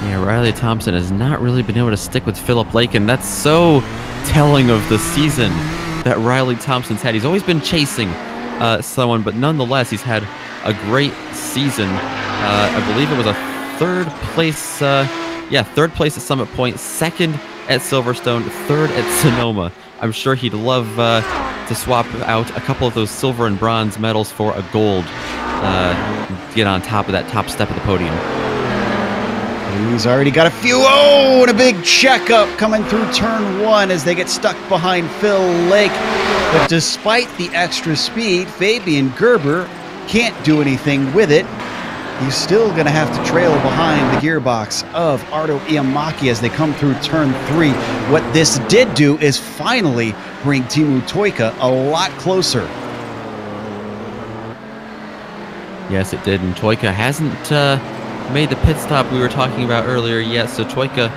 Yeah, Riley Thompson has not really been able to stick with Philip Lake, and that's so telling of the season that Riley Thompson's had. He's always been chasing someone, but nonetheless, he's had a great season. I believe it was a 3rd place, 3rd place at Summit Point, 2nd at Silverstone, 3rd at Sonoma. I'm sure he'd love to swap out a couple of those silver and bronze medals for a gold, get on top of that top step of the podium. He's already got a few. Oh, and a big checkup coming through turn 1 as they get stuck behind Phil Lake. But despite the extra speed, Fabian Gerber can't do anything with it. He's still going to have to trail behind the gearbox of Ardo Iamaki as they come through turn 3. What this did do is finally bring Teemu Toika a lot closer. Yes, it did, and Toika hasn't made the pit stop we were talking about earlier yet, so Toika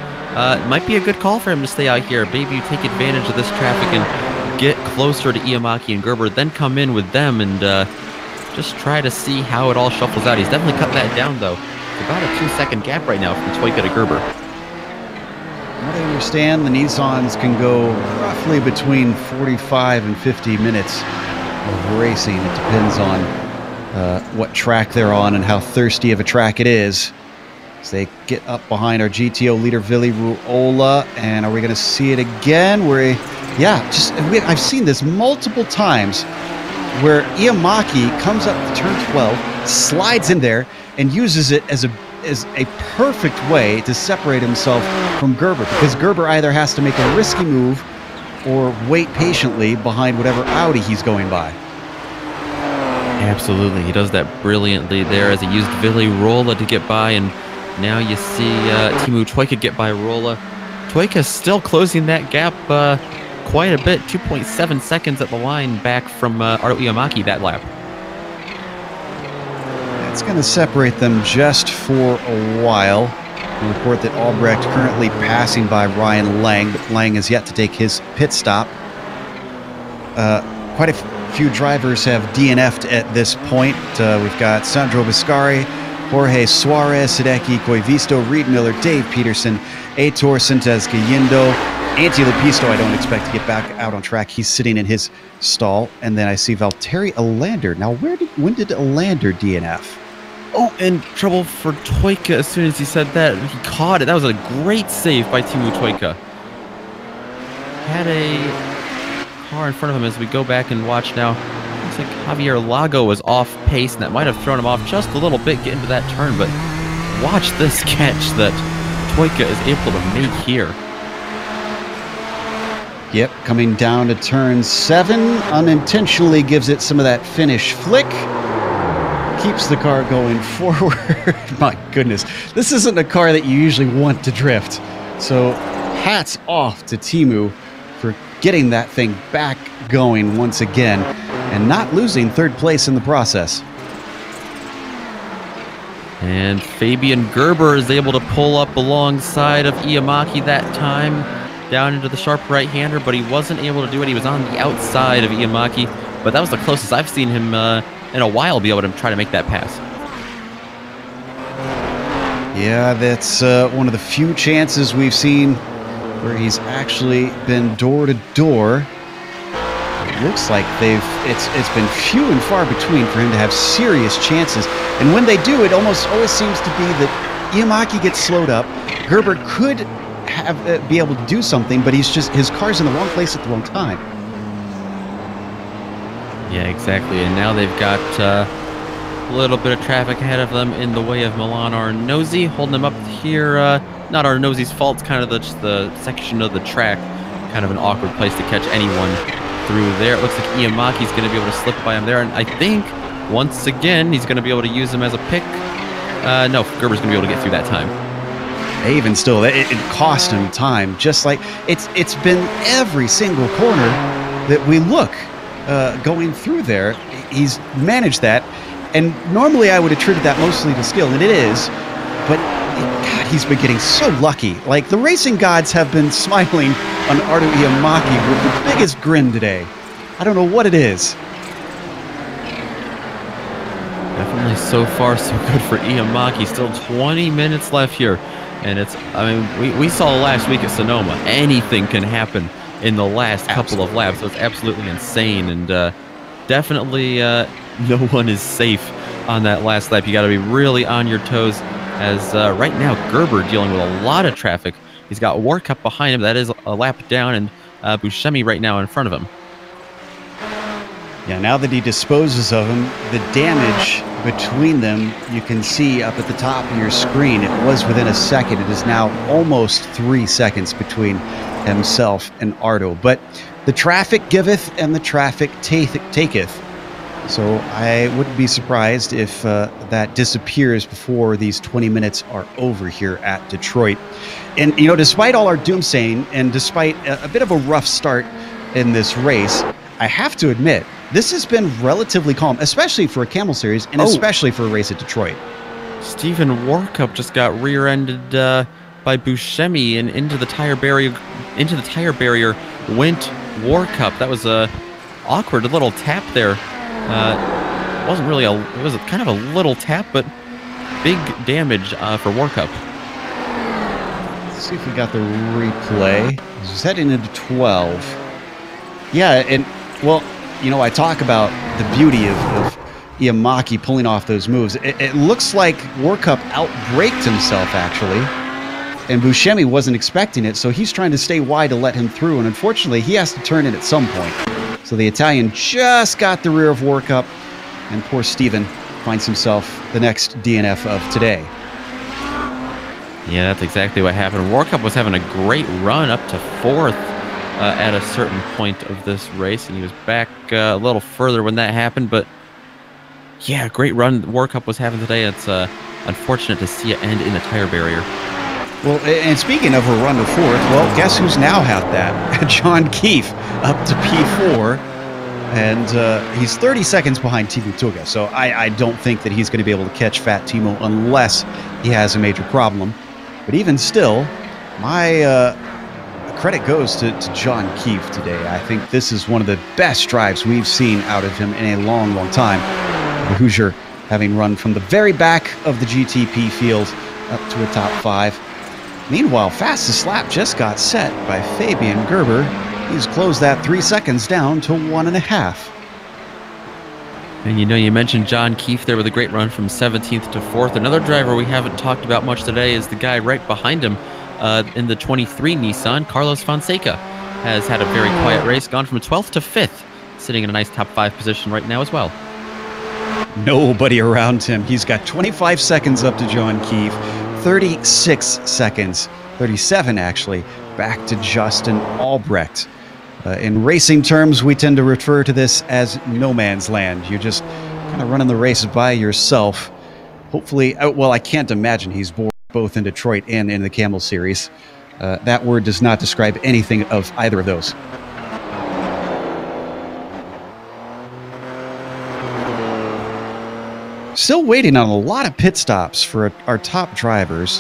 might be a good call for him to stay out here. Maybe you take advantage of this traffic and get closer to Iamaki and Gerber, then come in with them and just try to see how it all shuffles out. He's definitely cut that down, though. It's about a 2-second gap right now from Toika to Gerber. understand, the Nissans can go roughly between 45 and 50 minutes of racing. It depends on what track they're on and how thirsty of a track it is. As they get up behind our GTO leader, Vili Ruola. And are we going to see it again? I've seen this multiple times where Iamaki comes up to turn 12, slides in there, and uses it as a perfect way to separate himself from Gerber, because Gerber either has to make a risky move or wait patiently behind whatever Audi he's going by. Absolutely. He does that brilliantly there as he used Vili Ruola to get by, and now you see Teemu Tuikka get by Ruola. Tuikka still closing that gap quite a bit, 2.7 seconds at the line back from Arto Iamaki that lap. It's going to separate them just for a while. We report that Albrecht currently passing by Ryan Lang, but Lang has yet to take his pit stop. Quite a few drivers have DNF'd at this point. We've got Sandro Biscari, Jorge Suarez, Hideki Koivisto, Reed Miller, Dave Peterson, Aitor Sintes Gallindo, Antti Lepisto. I don't expect to get back out on track. He's sitting in his stall. And then I see Valtteri Alander. Now, when did Alander DNF? Oh, and trouble for Tuikka as soon as he said that. He caught it. That was a great save by Teemu Tuikka. Had a car in front of him as we go back and watch now. Looks like Javier Lago was off pace, and that might have thrown him off just a little bit getting to that turn. But watch this catch that Tuikka is able to make here. Yep, coming down to turn 7, unintentionally gives it some of that finish flick. Keeps the car going forward. My goodness, this isn't a car that you usually want to drift. So hats off to Teemu for getting that thing back going once again and not losing third place in the process. And Fabian Gerber is able to pull up alongside of Iamaki that time, down into the sharp right-hander, but he wasn't able to do it. He was on the outside of Iamaki, but that was the closest I've seen him in a while be able to try to make that pass. Yeah, that's one of the few chances we've seen where he's actually been door to door. It looks like it's been few and far between for him to have serious chances. And when they do, it almost always seems to be that Iamaki gets slowed up. Gerber could be able to do something, but his car's in the wrong place at the wrong time. Yeah, exactly. And now they've got a little bit of traffic ahead of them in the way of Milan Arnozzi, holding them up here. Not Arnozzi's fault, it's kind of just the section of the track, kind of an awkward place to catch anyone through there. It looks like Iamaki's going to be able to slip by him there, and I think once again he's going to be able to use him as a pick. No, Gerber's going to be able to get through that time. Even still, it cost him time. Just like it's been every single corner that we look going through there. He's managed that, and normally I would attribute that mostly to skill, and it is. But God, he's been getting so lucky. Like, the racing gods have been smiling on Arto Iamaki with the biggest grin today. I don't know what it is. Definitely so far so good for Iamaki. Still 20 minutes left here. And we saw last week at Sonoma, anything can happen in the last couple of laps. So it's absolutely insane. And definitely no one is safe on that last lap. You got to be really on your toes, as right now Gerber dealing with a lot of traffic. He's got Warcup behind him. That is a lap down, and Buscemi right now in front of him. Yeah, now that he disposes of him, the damage between them, you can see up at the top of your screen. It was within a second. It is now almost 3 seconds between himself and Arto. But the traffic giveth and the traffic taketh. So I wouldn't be surprised if that disappears before these 20 minutes are over here at Detroit. And, you know, despite all our doomsaying and despite a bit of a rough start in this race, I have to admit, this has been relatively calm, especially for a Camel Series and especially for a race at Detroit. Stephen Warcup just got rear-ended by Buscemi and into the tire barrier. Into the tire barrier went Warcup. That was a awkward little tap there. It wasn't really it was kind of a little tap, but big damage for Warcup. Let's see if we got the replay. He's heading into 12. Yeah, and, well, you know, I talk about the beauty of Iamaki pulling off those moves. It looks like Warcup outbraked himself, actually. And Buscemi wasn't expecting it, so he's trying to stay wide to let him through. And unfortunately, he has to turn in at some point. So the Italian just got the rear of Warcup. And poor Steven finds himself the next DNF of today. Yeah, that's exactly what happened. Warcup was having a great run up to 4th at a certain point of this race, and he was back a little further when that happened. But yeah, great run Warcup was having today. It's unfortunate to see it end in a tire barrier. Well, and speaking of a run to 4th, well, guess who's now had that? John Keefe up to P4. And he's 30 seconds behind Timo Tuga, so I don't think that he's going to be able to catch Fat Timo unless he has a major problem. But even still, my credit goes to John Keefe today. I think this is one of the best drives we've seen out of him in a long, long time. The Hoosier having run from the very back of the GTP field up to a top 5. Meanwhile, fastest lap just got set by Fabian Gerber. He's closed that 3 seconds down to 1.5. And you know, you mentioned John Keefe there with a great run from 17th to 4th. Another driver we haven't talked about much today is the guy right behind him in the 23 Nissan. Carlos Fonseca has had a very quiet race, gone from 12th to 5th, sitting in a nice top 5 position right now as well. Nobody around him. He's got 25 seconds up to John Keefe, 36 seconds, 37 actually, back to Justin Albrecht. In racing terms, we tend to refer to this as no man's land. You're just kind of running the race by yourself. Hopefully, well, I can't imagine he's both in Detroit and in the Kamel series. That word does not describe anything of either of those. Still waiting on a lot of pit stops for our top drivers.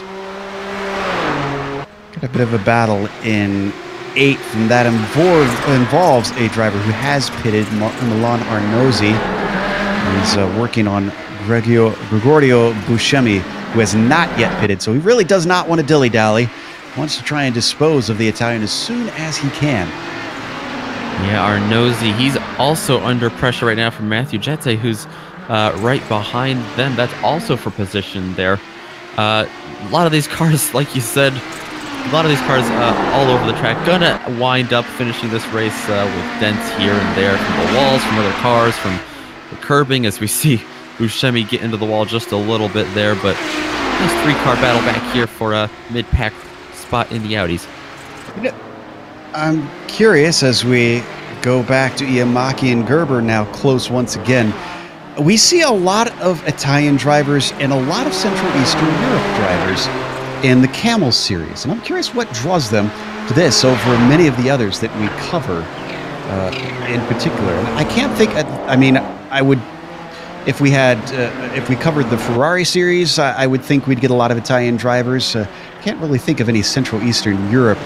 Got a bit of a battle in 8th, and that involves a driver who has pitted, Milan Arnozzi. He's working on Gregorio Buscemi, who has not yet pitted, so he really does not want to dilly-dally. Wants to try and dispose of the Italian as soon as he can. Yeah, Arnozzi, he's also under pressure right now from Matthew Jetse, who's right behind them. That's also for position there. A lot of these cars, like you said, a lot of these cars all over the track gonna wind up finishing this race with dents here and there from the walls, from other cars, from the curbing, as we see Buscemi get into the wall just a little bit there. But nice 3-car battle back here for a mid-pack spot in the Audis. I'm curious, as we go back to Iamaki and Gerber now close once again. We see a lot of Italian drivers and a lot of Central Eastern Europe drivers in the Kamel series, and I'm curious what draws them to this over many of the others that we cover in particular. And I can't think, I mean, I would, if we covered the Ferrari series, I would think we'd get a lot of Italian drivers. Can't really think of any Central Eastern Europe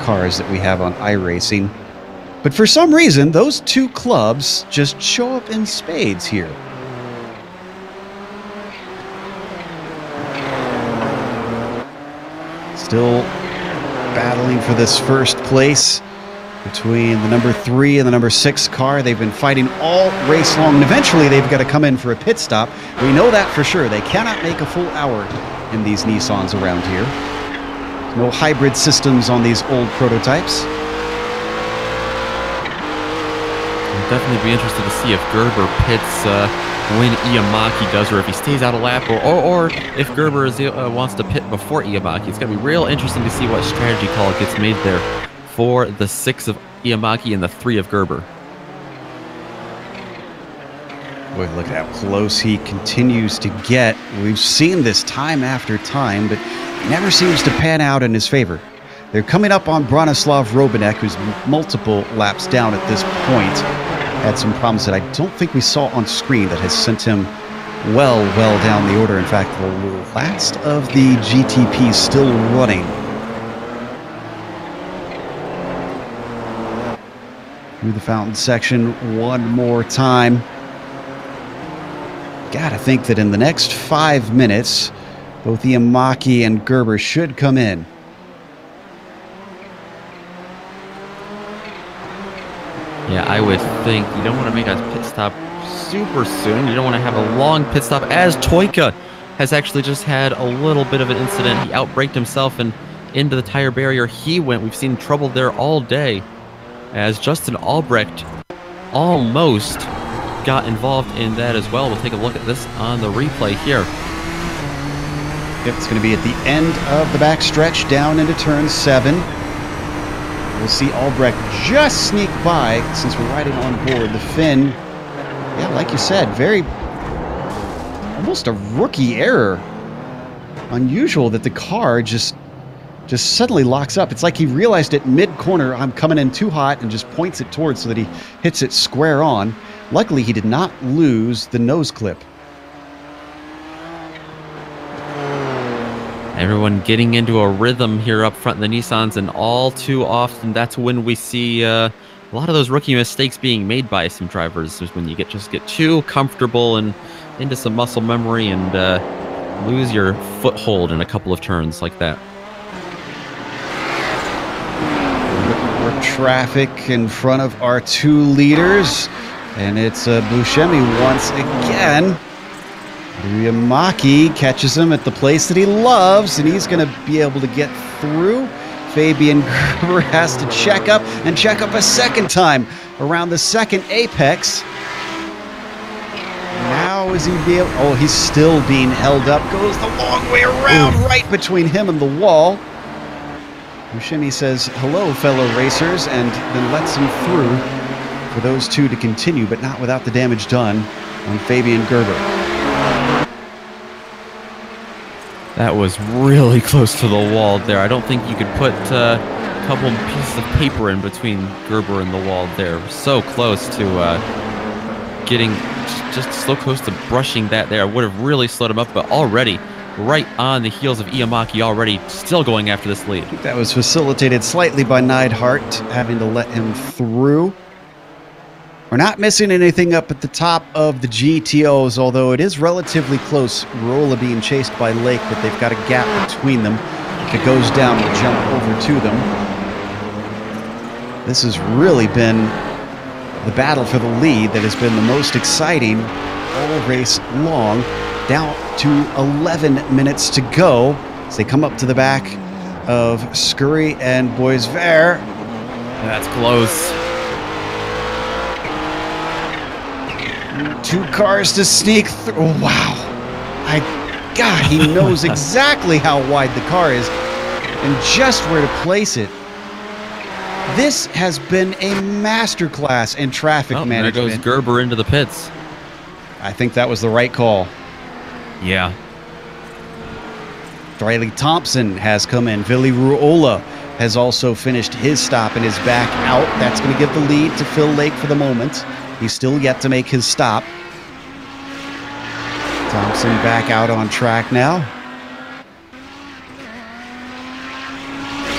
cars that we have on iRacing. But for some reason, those two clubs just show up in spades here. Still battling for this first place between the number 3 and the number 6 car. They've been fighting all race long, and eventually they've got to come in for a pit stop. We know that for sure. They cannot make a full hour in these Nissans around here. No hybrid systems on these old prototypes. I'll definitely be interested to see if Gerber pits when Iamaki does, or if he stays out a lap, or if Gerber wants to pit before Iamaki. It's going to be real interesting to see what strategy call gets made there for the 6 of Iamaki and the 3 of Gerber. Boy, look at how close he continues to get. We've seen this time after time, but it never seems to pan out in his favor. They're coming up on Bronislav Robanek, who's multiple laps down at this point. Had some problems that I don't think we saw on screen that has sent him well down the order. In fact, the last of the GTP still running. Through the fountain section one more time. Gotta think that in the next 5 minutes, both Iamaki and Gerber should come in. Yeah, I would think you don't want to make a pit stop super soon. You don't want to have a long pit stop, as Toyka has actually just had a little bit of an incident. He outbraked himself and into the tire barrier he went. We've seen trouble there all day, as Justin Albrecht almost got involved in that as well. We'll take a look at this on the replay here. Yep, it's going to be at the end of the back stretch down into turn 7. We'll see Albrecht just sneak by since we're riding on board. The Finn, yeah, like you said, almost a rookie error. Unusual that the car just suddenly locks up. It's like he realized at mid-corner, I'm coming in too hot, and just points it towards so that he hits it square on. Luckily, he did not lose the nose clip. Everyone getting into a rhythm here up front in the Nissans, and all too often that's when we see a lot of those rookie mistakes being made by some drivers, is when you just get too comfortable and into some muscle memory and lose your foothold in a couple of turns like that. More traffic in front of our 2 leaders, and it's Buscemi once again. Yamaki catches him at the place that he loves, and he's going to be able to get through. Fabian Gerber has to check up a second time around the second apex. Now is he be able... Oh, he's still being held up. Goes the long way around, right between him and the wall. Buscemi says, hello, fellow racers, and then lets him through for those 2 to continue, but not without the damage done on Fabian Gerber. That was really close to the wall there. I don't think you could put a couple pieces of paper in between Gerber and the wall there. So close to getting, just so close to brushing that there. I would have really slowed him up, but already right on the heels of Iamaki, already still going after this lead. That was facilitated slightly by Neidhart, having to let him through. We're not missing anything up at the top of the GTOs, although it is relatively close. Rolla being chased by Lake, but they've got a gap between them. If it goes down, we'll jump over to them. This has really been the battle for the lead that has been the most exciting all race long. Down to 11 minutes to go as they come up to the back of Scurry and Boisvert. That's close. 2 cars to sneak through. Oh, wow. God, he knows exactly how wide the car is and just where to place it. This has been a masterclass in traffic management. There goes Gerber into the pits. I think that was the right call. Yeah. Riley Thompson has come in. Vili Ruola has also finished his stop and is back out. That's going to give the lead to Phil Lake for the moment. He's still yet to make his stop. Thompson back out on track now.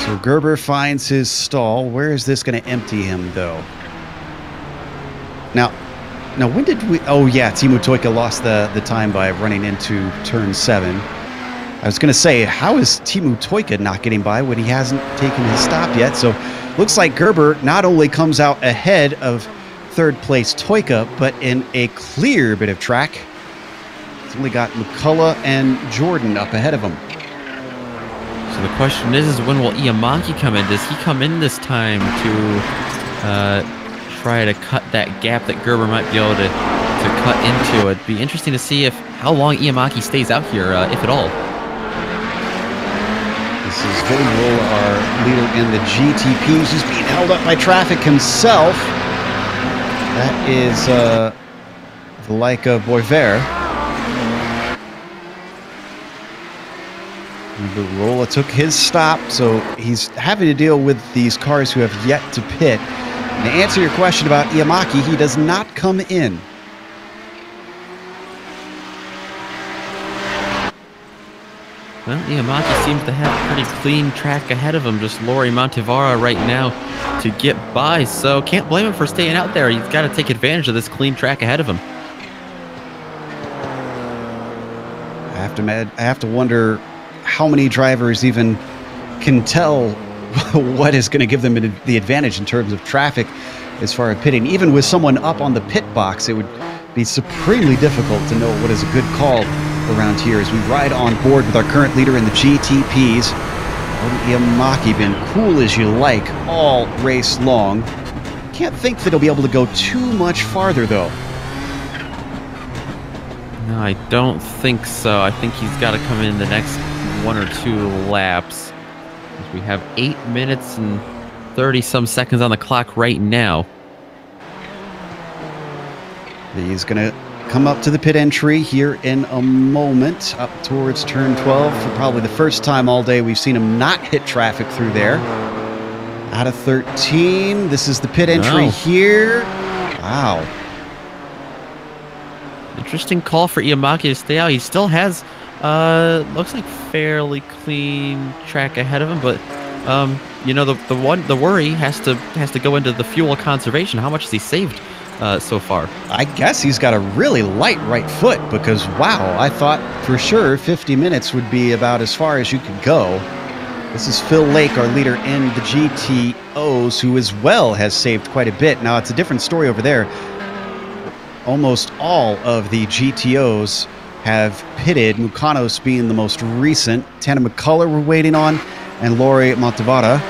So Gerber finds his stall. Where is this going to empty him, though? Now when did we... Oh, yeah, Teemu Toika lost the time by running into turn 7. I was going to say, how is Teemu Toika not getting by when he hasn't taken his stop yet? So looks like Gerber not only comes out ahead of third place Toika, but in a clear bit of track. He's only got McCullough and Jordan up ahead of him. So the question is when will Iamaki come in? Does he come in this time to try to cut that gap that Gerber might be able to cut into? It'd be interesting to see how long Iamaki stays out here, if at all. This is Vili Ruola, our leader in the GTPs, who's being held up by traffic himself. That is the like of Boisvert. Ruola took his stop, so he's having to deal with these cars who have yet to pit. And to answer your question about Iamaki, he does not come in. Well, Iamaki seems to have a pretty clean track ahead of him. Just Lori Montevara right now to get by, so can't blame him for staying out there. He's got to take advantage of this clean track ahead of him. I have to wonder how many drivers even can tell what is going to give them the advantage in terms of traffic as far as pitting. Even with someone up on the pit box, it would be supremely difficult to know what is a good call around here as we ride on board with our current leader in the GTPs. Yamaki been cool as you like all race long. Can't think that he'll be able to go too much farther, though. No, I don't think so. I think he's got to come in the next 1 or 2 laps. We have 8 minutes and 30-some seconds on the clock right now. He's going to come up to the pit entry here in a moment, up towards turn 12. For probably the first time all day, we've seen him not hit traffic through there. Out of 13, this is the pit entry here. Wow. Interesting call for Iamaki to stay out. He still has, looks like fairly clean track ahead of him, but you know, the worry has to go into the fuel conservation. How much has he saved so far? I guess he's got a really light right foot because, wow, I thought for sure 50 minutes would be about as far as you could go. This is Phil Lake, our leader in the GTOs, who as well has saved quite a bit. Now, it's a different story over there. Almost all of the GTOs have pitted, Mukanos being the most recent. Tana McCullough we're waiting on, and Laurie Montevada,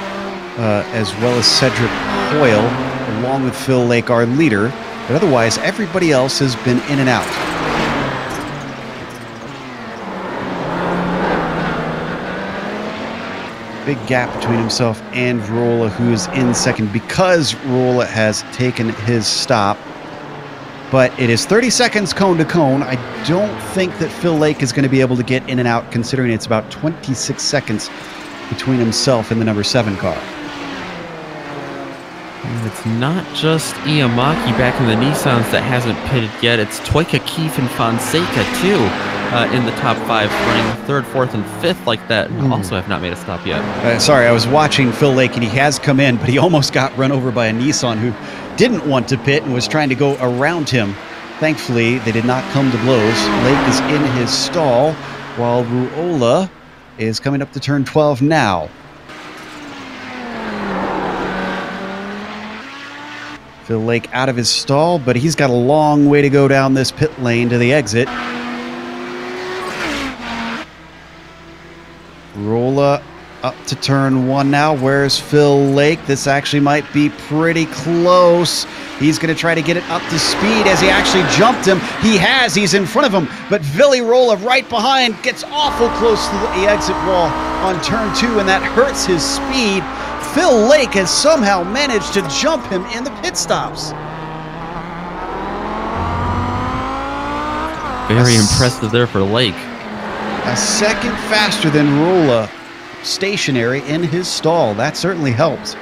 as well as Cedric Hoyle, along with Phil Lake, our leader. But otherwise, everybody else has been in and out. Big gap between himself and Rolla, who is in second because Rolla has taken his stop. But it is 30 seconds cone to cone. I don't think that Phil Lake is going to be able to get in and out, considering it's about 26 seconds between himself and the number 7 car. And it's not just Iamaki back in the Nissans that hasn't pitted yet. It's Toyka, Keefe, and Fonseca, too, in the top 5, running 3rd, 4th, and 5th like that, and also have not made a stop yet. Sorry, I was watching Phil Lake, and he has come in, but he almost got run over by a Nissan who didn't want to pit and was trying to go around him. Thankfully, they did not come to blows. Lake is in his stall, while Ruola is coming up to turn 12 now. Phil Lake out of his stall, but he's got a long way to go down this pit lane to the exit. Ruola up to turn 1 now. Where's Phil Lake? This actually might be pretty close. He's going to try to get it up to speed as he actually jumped him. He has. He's in front of him. But Vili Rolla right behind gets awful close to the exit wall on turn 2, and that hurts his speed. Phil Lake has somehow managed to jump him in the pit stops. Very impressive there for Lake. A second faster than Rolla, stationary in his stall. That certainly helps.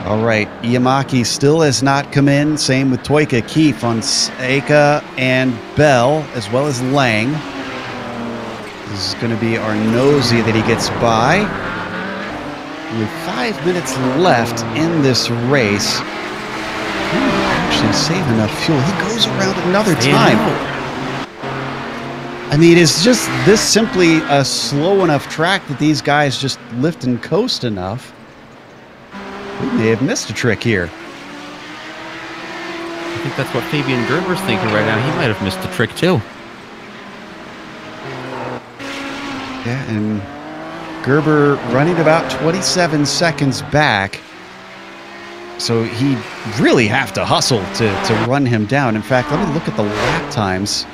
All right, Iamaki still has not come in. Same with Toyka, Keefe, Fonseca, and Belle, as well as Lang. This is going to be our nosy that he gets by. With 5 minutes left in this race, he might actually save enough fuel. He goes around another time. I mean, is just this simply a slow enough track that these guys just lift and coast enough? We may have missed a trick here. I think that's what Fabian Gerber's thinking right now. He might have missed a trick too. Yeah, and Gerber running about 27 seconds back. So he really have to hustle to run him down. In fact, let me look at the lap times.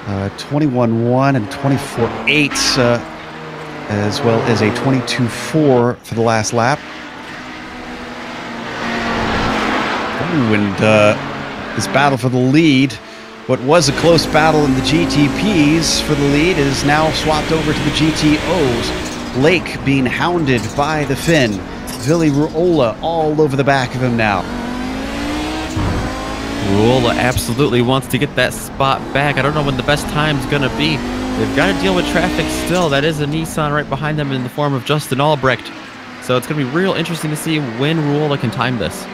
21.1 and 24.8, as well as a 22.4 for the last lap. Ooh, and this battle for the lead, what was a close battle in the GTPs for the lead, is now swapped over to the GTOs. Lake being hounded by the Finn. Vili Ruola all over the back of him now. Ruola absolutely wants to get that spot back. I don't know when the best time's going to be. They've got to deal with traffic still. That is a Nissan right behind them in the form of Justin Albrecht. So it's going to be real interesting to see when Ruola can time this.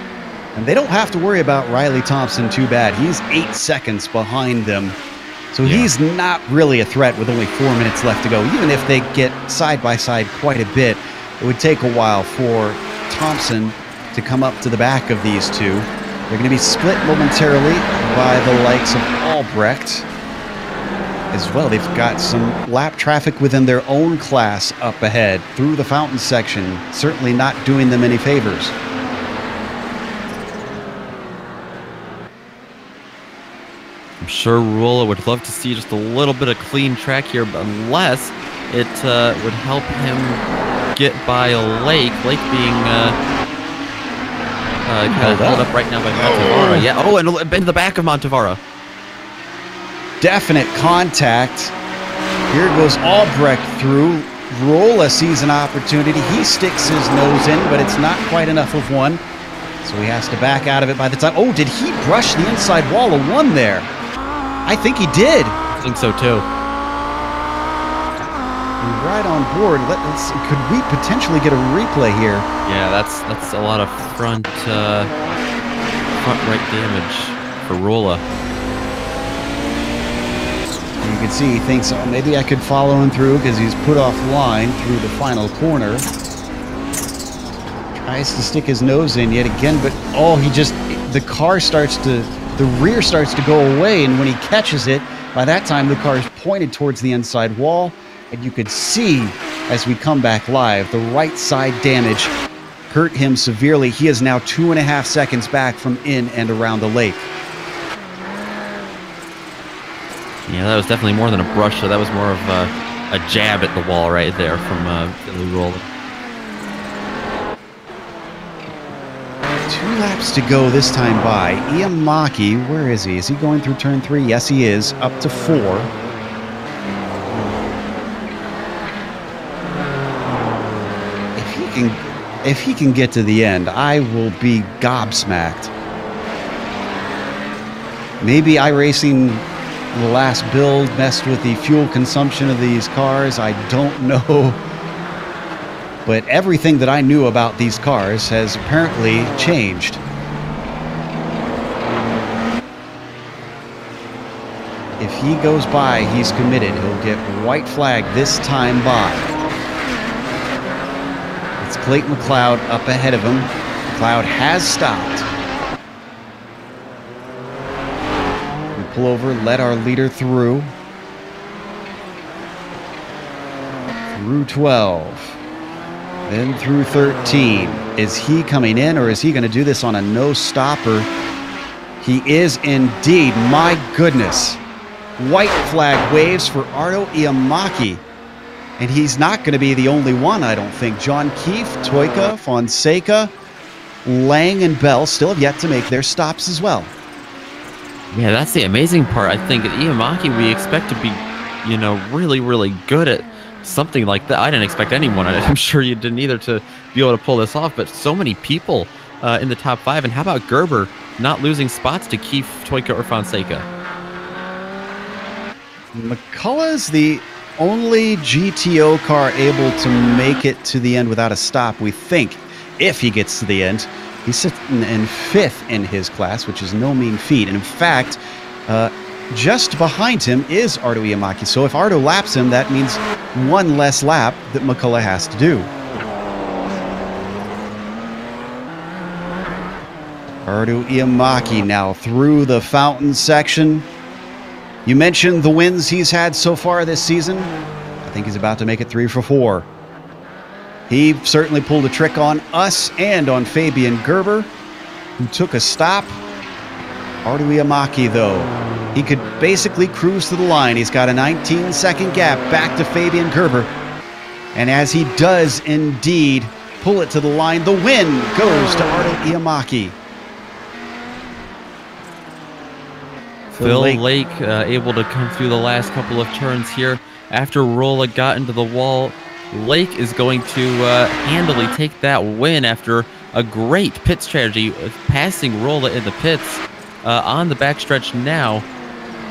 And they don't have to worry about Riley Thompson too bad. He's 8 seconds behind them. So he's not really a threat with only 4 minutes left to go. Even if they get side by side quite a bit, it would take a while for Thompson to come up to the back of these two. They're going to be split momentarily by the likes of Albrecht as well. They've got some lap traffic within their own class up ahead through the fountain section, certainly not doing them any favors. I'm sure Rula would love to see just a little bit of clean track here, but unless it would help him get by a Lake. Lake being kind of held up right now by Montevara. Yeah. Oh, and into the back of Montevara. Definite contact. Here goes Albrecht through. Rula sees an opportunity. He sticks his nose in, but it's not quite enough of one. So he has to back out of it by the time. Oh, did he brush the inside wall of one there? I think he did. I think so too. Right on board. Let's. Could we potentially get a replay here? Yeah, that's a lot of front right damage for Rula. You can see he thinks, oh, maybe I could follow him through because he's put off line through the final corner. Tries to stick his nose in yet again, but the rear starts to go away, and when he catches it, by that time the car is pointed towards the inside wall, and you could see as we come back live, the right side damage hurt him severely. He is now 2.5 seconds back from in and around the lake. Yeah, that was definitely more than a brush, so that was more of a jab at the wall right there from Billy Rula. 2 laps to go this time by. Iamaki, where is he? Is he going through turn 3? Yes, he is. Up to 4. If he can get to the end, I will be gobsmacked. Maybe iRacing, the last build, messed with the fuel consumption of these cars. I don't know. But everything that I knew about these cars has apparently changed. If he goes by, he's committed. He'll get white flag this time by. It's Clayton McLeod up ahead of him. McLeod has stopped. We pull over, let our leader through. Through 12. Then through 13. Is he coming in, or is he going to do this on a no-stopper? He is indeed. My goodness. White flag waves for Ardo Iamaki. And he's not going to be the only one, I don't think. John Keefe, Toyka, Fonseca, Lang, and Belle still have yet to make their stops as well. Yeah, that's the amazing part. I think at Iamaki we expect to be, really, really good at something like that. I didn't expect anyone, I'm sure you didn't either, to be able to pull this off, but so many people in the top 5. And how about Gerber not losing spots to Keefe, Toyka, or Fonseca? McCullough's the only GTO car able to make it to the end without a stop, we think, if he gets to the end. He's sitting in 5th in his class, which is no mean feat. And in fact, just behind him is Ardo Iamaki. So if Ardo laps him, that means 1 less lap that McCullough has to do. Ardo Iamaki now through the fountain section. You mentioned the wins he's had so far this season. I think he's about to make it 3 for 4. He certainly pulled a trick on us and on Fabian Gerber, who took a stop. Ardo Iamaki, though, he could basically cruise to the line. He's got a 19-second gap back to Fabian Gerber. And as he does indeed pull it to the line, the win goes to Ardo Iamaki. Phil Lake able to come through the last couple of turns here. After Rula got into the wall, Lake is going to handily take that win after a great pit strategy, passing Rula in the pits on the backstretch now,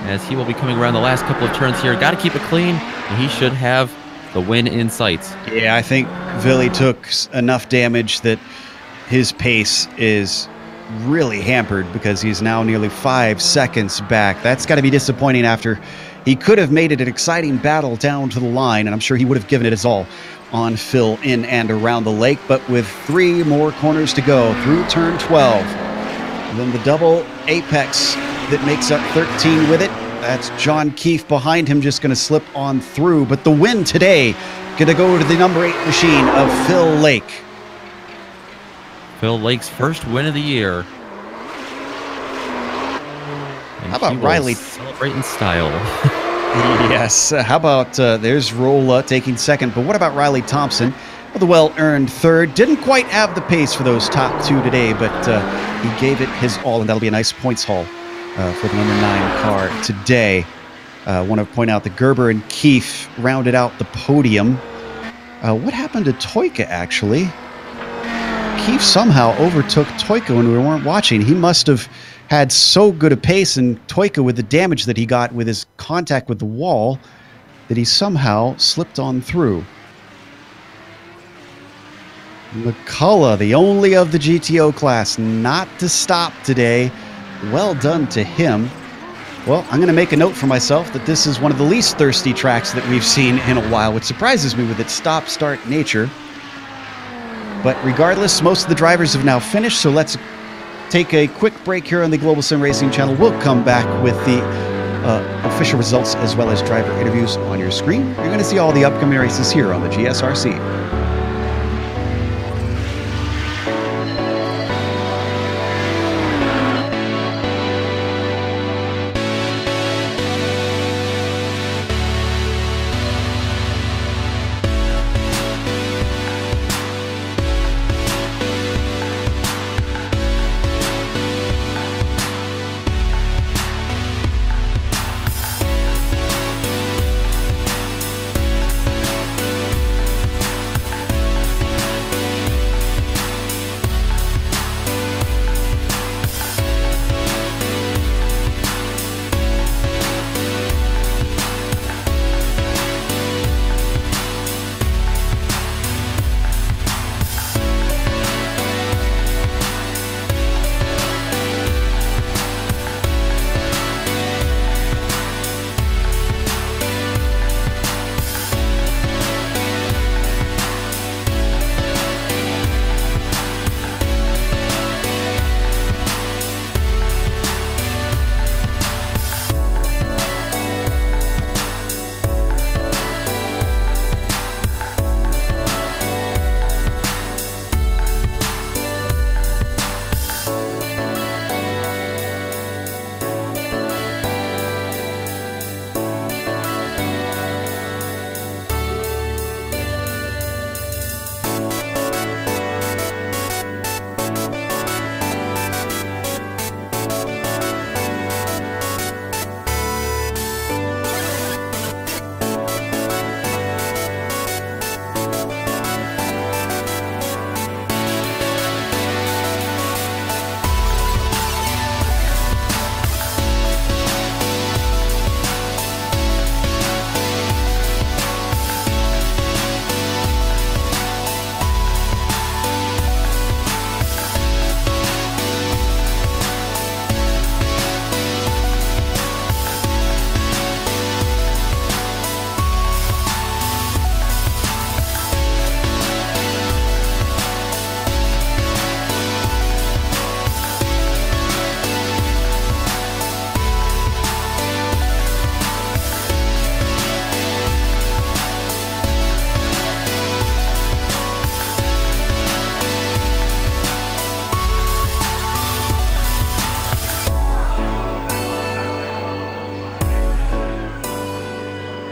as he will be coming around the last couple of turns here. Got to keep it clean, and he should have the win in sights. Yeah, I think Vili took enough damage that his pace is really hampered because he's now nearly 5 seconds back. That's got to be disappointing after he could have made it an exciting battle down to the line, and I'm sure he would have given it his all on Phil in and around the lake. But with 3 more corners to go through turn 12, and then the double apex that makes up 13 with it, that's John Keefe behind him, just going to slip on through. But the win today going to go to the number 8 machine of Phil Lake. Phil Lake's first win of the year. And how about Riley? Celebrate in style. Yes. How about there's Rolla taking second. But what about Riley Thompson? Well, the well-earned third. Didn't quite have the pace for those top 2 today, but he gave it his all, and that'll be a nice points haul for the number 9 car today. I want to point out that Gerber and Keefe rounded out the podium. What happened to Toyka, actually? Keefe somehow overtook Toyka when we weren't watching. He must have had so good a pace, and Toyka, with the damage that he got with his contact with the wall, that he somehow slipped on through. McCullough, the only of the GTO class not to stop today. Well done to him. Well, I'm going to make a note for myself that this is one of the least thirsty tracks that we've seen in a while, which surprises me with its stop-start nature. But regardless, most of the drivers have now finished, so let's take a quick break here on the Global Sim Racing channel. We'll come back with the official results as well as driver interviews on your screen. You're going to see all the upcoming races here on the GSRC.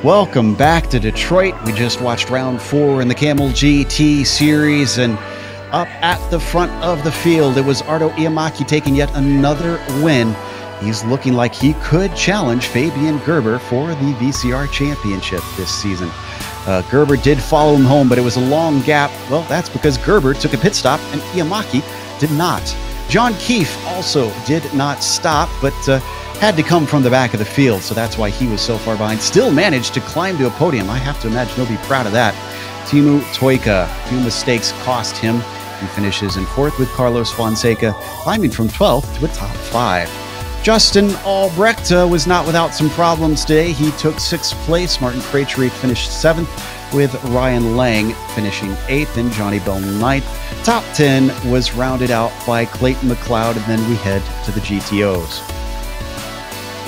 Welcome back to Detroit. We just watched round 4 in the Kamel GT series, and up at the front of the field, it was Ardo Iamaki taking yet another win. He's looking like he could challenge Fabian Gerber for the VCR Championship this season. Gerber did follow him home, but it was a long gap. Well, that's because Gerber took a pit stop and Iamaki did not. John Keefe also did not stop, but had to come from the back of the field, so that's why he was so far behind. Still managed to climb to a podium. I have to imagine he'll be proud of that. Teemu Toika, a few mistakes cost him. He finishes in 4th with Carlos Fonseca, climbing from 12th to a top 5. Justin Albrecht was not without some problems today. He took 6th place. Martin Krejcik finished 7th, with Ryan Lang finishing 8th and Johnny Bell 9th. Top 10 was rounded out by Clayton McLeod, and then we head to the GTOs.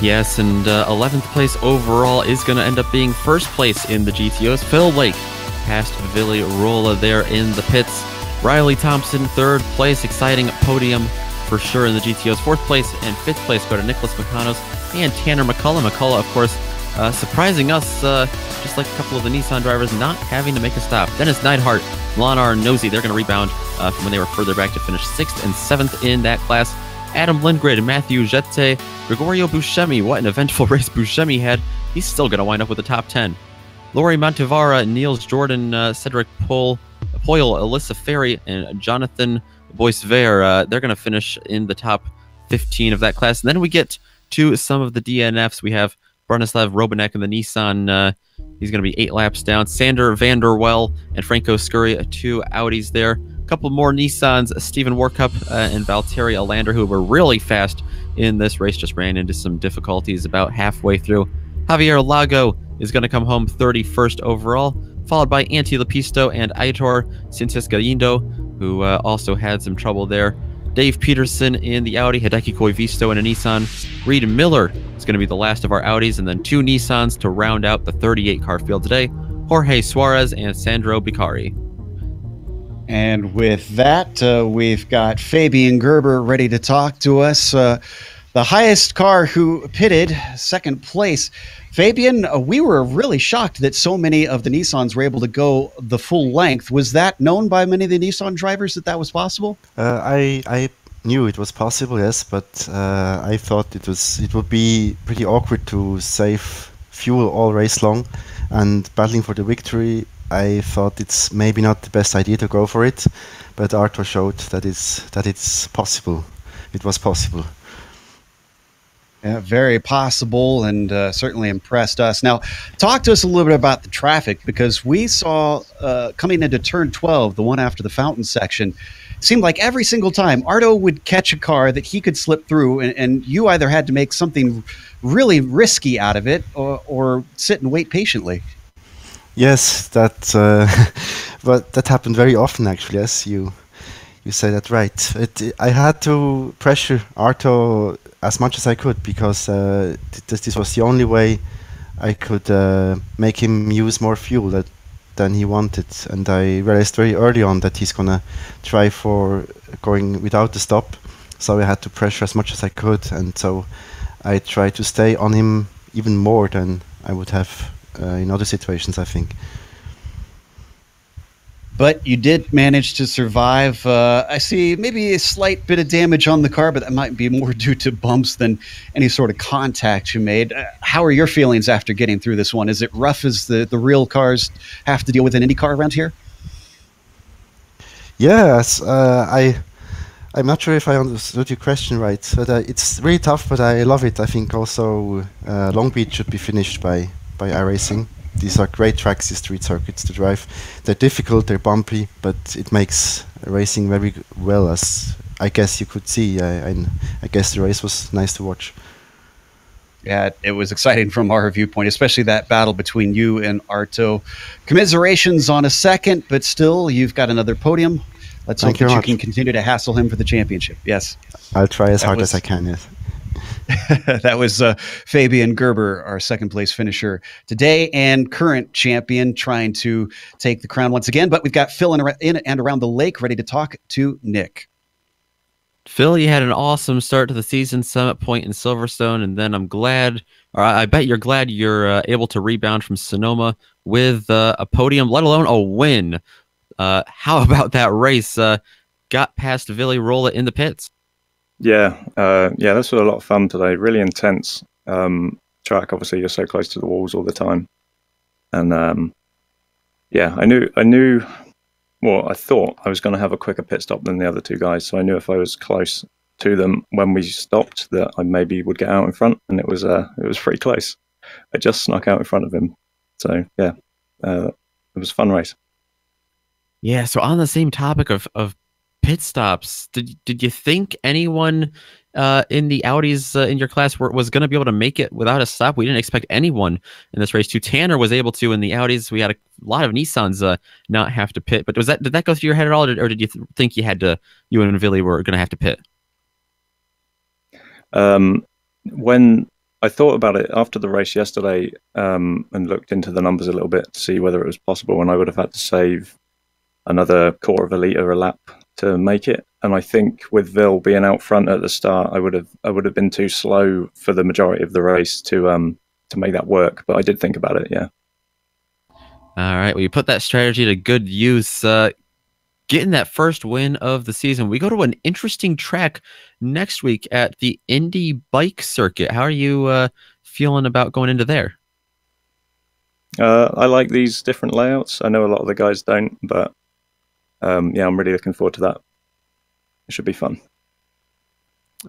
Yes, and 11th place overall is going to end up being 1st place in the GTOs. Phil Lake passed Billy Rolla there in the pits. Riley Thompson, 3rd place. Exciting podium for sure in the GTOs. 4th place and 5th place go to Nicholas McConos and Tanner McCullough. McCullough, of course, surprising us, just like a couple of the Nissan drivers, not having to make a stop. Dennis Neidhart, Lanar Nosey, they're going to rebound from when they were further back to finish 6th and 7th in that class. Adam Lindgren, Matthew Jette, Gregorio Buscemi. What an eventful race Buscemi had. He's still going to wind up with the top 10. Lori Montevara, Niels Jordan, Cedric Poyle, Alyssa Ferry, and Jonathan Boisver. They're going to finish in the top 15 of that class. And then we get to some of the DNFs. We have Branislav Robanek in the Nissan. He's going to be 8 laps down. Sander Vanderwell and Franco Scurry, 2 Audis there. A couple more Nissans, Stephen Warkup and Valtteri Alander, who were really fast in this race, just ran into some difficulties about halfway through. Javier Lago is going to come home 31st overall, followed by Antti Lepisto and Aitor Sintes Galindo, who also had some trouble there. Dave Peterson in the Audi, Hideki Koivisto in a Nissan. Reed Miller is going to be the last of our Audis, and then 2 Nissans to round out the 38-car field today. Jorge Suarez and Sandro Bicari. And with that, we've got Fabian Gerber ready to talk to us. The highest car who pitted, 2nd place. Fabian, we were really shocked that so many of the Nissans were able to go the full length. Was that known by many of the Nissan drivers that that was possible? I knew it was possible, yes, but I thought it would be pretty awkward to save fuel all race long, and battling for the victory. I thought it's maybe not the best idea to go for it, but Arthur showed that it's possible. It was possible. Yeah, very possible, and certainly impressed us. Now, talk to us a little bit about the traffic, because we saw coming into turn 12, the one after the fountain section, it seemed like every single time Arto would catch a car that he could slip through, and you either had to make something really risky out of it or sit and wait patiently. Yes, but that happened very often, actually. Yes, you say that right. I had to pressure Arto as much as I could, because this was the only way I could make him use more fuel than he wanted. And I realized very early on that he's gonna try for going without the stop, so I had to pressure as much as I could, and so I tried to stay on him even more than I would have in other situations, I think. But you did manage to survive. I see maybe a slight bit of damage on the car, but that might be more due to bumps than any sort of contact you made. How are your feelings after getting through this one? Is it rough as the real cars have to deal with an Indy car around here? Yes, I'm not sure if I understood your question right, but it's really tough, but I love it. I think also Long Beach should be finished by iRacing. These are great tracks, these street circuits to drive. They're difficult, they're bumpy, but it makes racing very well, as I guess you could see. I guess the race was nice to watch. Yeah, it was exciting from our viewpoint, especially that battle between you and Arto. Commiserations on a 2nd, but still, you've got another podium. Let's hope that you can continue to hassle him for the championship. Yes. I'll try as hard as I can, yes. That was Fabian Gerber, our 2nd place finisher today and current champion, trying to take the crown once again. But we've got Phil in and around the lake ready to talk to Nick. Phil, you had an awesome start to the season, Summit Point in Silverstone, and then I bet you're glad you're able to rebound from Sonoma with a podium, let alone a win. How about that race? Got past Billy Rolla in the pits. Yeah, this was a lot of fun today. Really intense track. Obviously, you're so close to the walls all the time, and I knew. Well, I thought I was going to have a quicker pit stop than the other 2 guys, so I knew if I was close to them when we stopped, that I maybe would get out in front, and it was pretty close. I just snuck out in front of him, so yeah, it was a fun race. Yeah. So on the same topic of pit stops, did you think anyone in the Audis in your class was going to be able to make it without a stop? We didn't expect anyone in this race to. Tanner was able to in the Audis. We had a lot of Nissans not have to pit. But did that go through your head at all, or did you think you and Billy were going to have to pit? When I thought about it after the race yesterday, and looked into the numbers a little bit to see whether it was possible, and I would have had to save another quarter of a litre a lap to make it. And I think with Ville being out front at the start, I would have been too slow for the majority of the race to make that work. But I did think about it, yeah. All right, well, you put that strategy to good use, getting that first win of the season. We go to an interesting track next week at the Indy Bike Circuit. How are you feeling about going into there? I like these different layouts. I know a lot of the guys don't, but yeah, I'm really looking forward to that. It should be fun.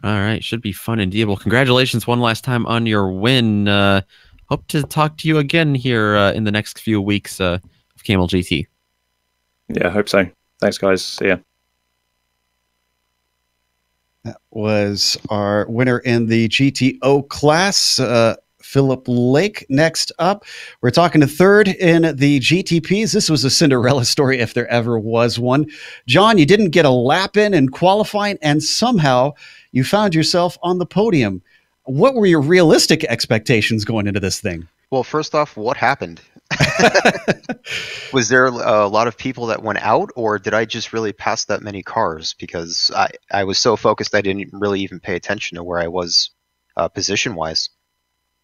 All right, should be fun indeed. Well, congratulations one last time on your win. Hope to talk to you again here in the next few weeks of Kamel GT. Yeah, I hope so. Thanks, guys. See ya. That was our winner in the GTO class, Philip Lake. Next up, we're talking to third in the GTPs. This was a Cinderella story if there ever was one. John, you didn't get a lap in qualifying, and somehow you found yourself on the podium. What were your realistic expectations going into this thing? Well, first off, what happened? Was there a lot of people that went out, or did I just really pass that many cars? Because I was so focused I didn't really even pay attention to where I was position-wise.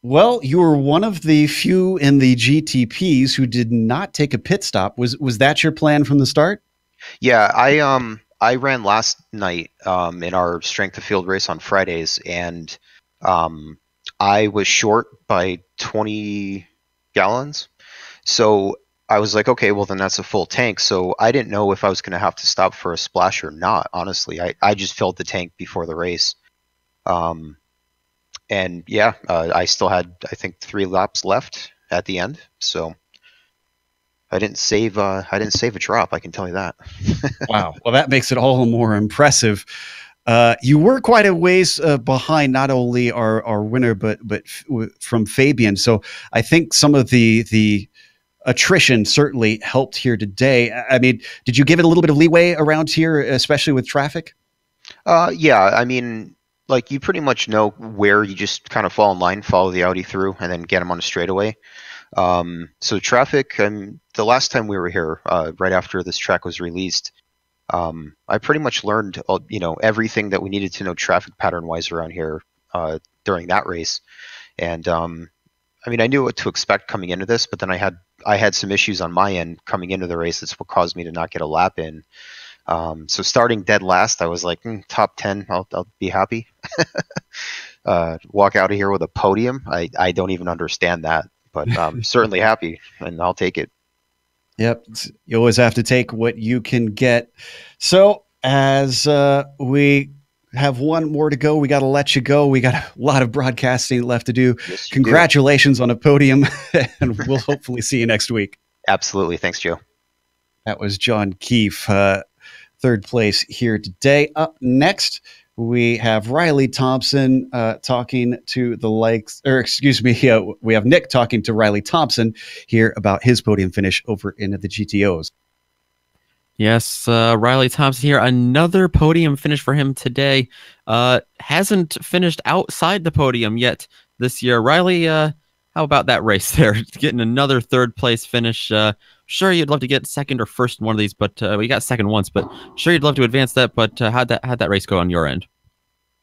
Well, you were one of the few in the GTPs who did not take a pit stop. Was that your plan from the start? Yeah, I ran last night in our strength of field race on Fridays, and I was short by 20 gallons. So I was like, okay, well then that's a full tank. So I didn't know if I was going to have to stop for a splash or not. Honestly, I just filled the tank before the race. And yeah, I still had, I think, 3 laps left at the end. So I didn't save a drop. I can tell you that. Wow. Well, that makes it all the more impressive. You were quite a ways behind not only our winner, but from Fabian. So I think some of the attrition certainly helped here today. I mean, did you give it a little bit of leeway around here, especially with traffic? Yeah, I mean, like you pretty much know where you just kind of fall in line, follow the Audi through, and then get them on a straightaway. So traffic, the last time we were here, right after this track was released, I pretty much learned, everything that we needed to know traffic pattern wise around here during that race. And I mean, I knew what to expect coming into this, but then I had some issues on my end coming into the race. That's what caused me to not get a lap in. So starting dead last, I was like, top 10, I'll be happy. Walk out of here with a podium. I don't even understand that, but I'm certainly happy, and I'll take it. Yep. You always have to take what you can get. So as we have one more to go, we got to let you go. We got a lot of broadcasting left to do. Yes, Congratulations on a podium, and we'll hopefully see you next week. Absolutely. Thanks, Joe. That was John Keefe, third place here today. Up next, we have Riley Thompson talking to the likes, or excuse me, we have Nick talking to Riley Thompson here about his podium finish over in the GTOs. Yes, Riley Thompson here. Another podium finish for him today. Hasn't finished outside the podium yet this year. Riley, how about that race there? Getting another third place finish. Sure, you'd love to get second or first in one of these, but we got second once. But sure, you'd love to advance that. But how'd that race go on your end?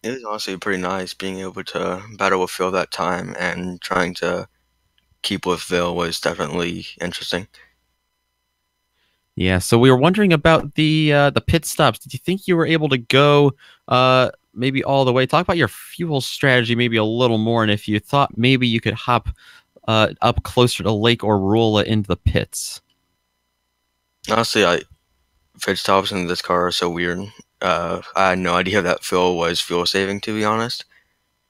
It was honestly pretty nice being able to battle with Phil that time, and trying to keep with Phil was definitely interesting. Yeah, so we were wondering about the pit stops. Did you think you were able to go maybe all the way? Talk about your fuel strategy maybe a little more, and if you thought maybe you could hop up closer to Lake or Rula into the pits. Honestly, pit stops in this car are so weird. I had no idea that Phil was fuel saving, to be honest.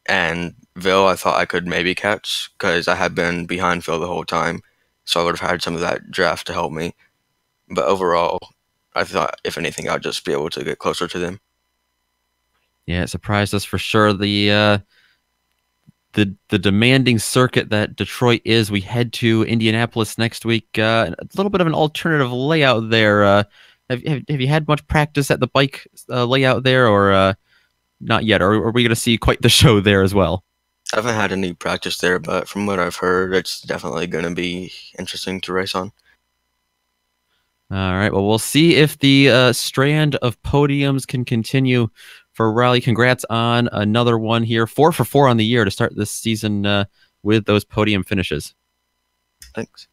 And Phil, I thought I could maybe catch because I had been behind Phil the whole time, so I would have had some of that draft to help me. But overall, I thought, if anything, I'd just be able to get closer to them. Yeah, it surprised us for sure. The demanding circuit that Detroit is. We head to Indianapolis next week. A little bit of an alternative layout there. Have you had much practice at the bike layout there, or not yet? Or are we going to see quite the show there as well? I haven't had any practice there, but from what I've heard, it's definitely going to be interesting to race on. All right. Well, we'll see if the strand of podiums can continue for Raleigh. Congrats on another one here. 4 for 4 on the year to start this season with those podium finishes. Thanks.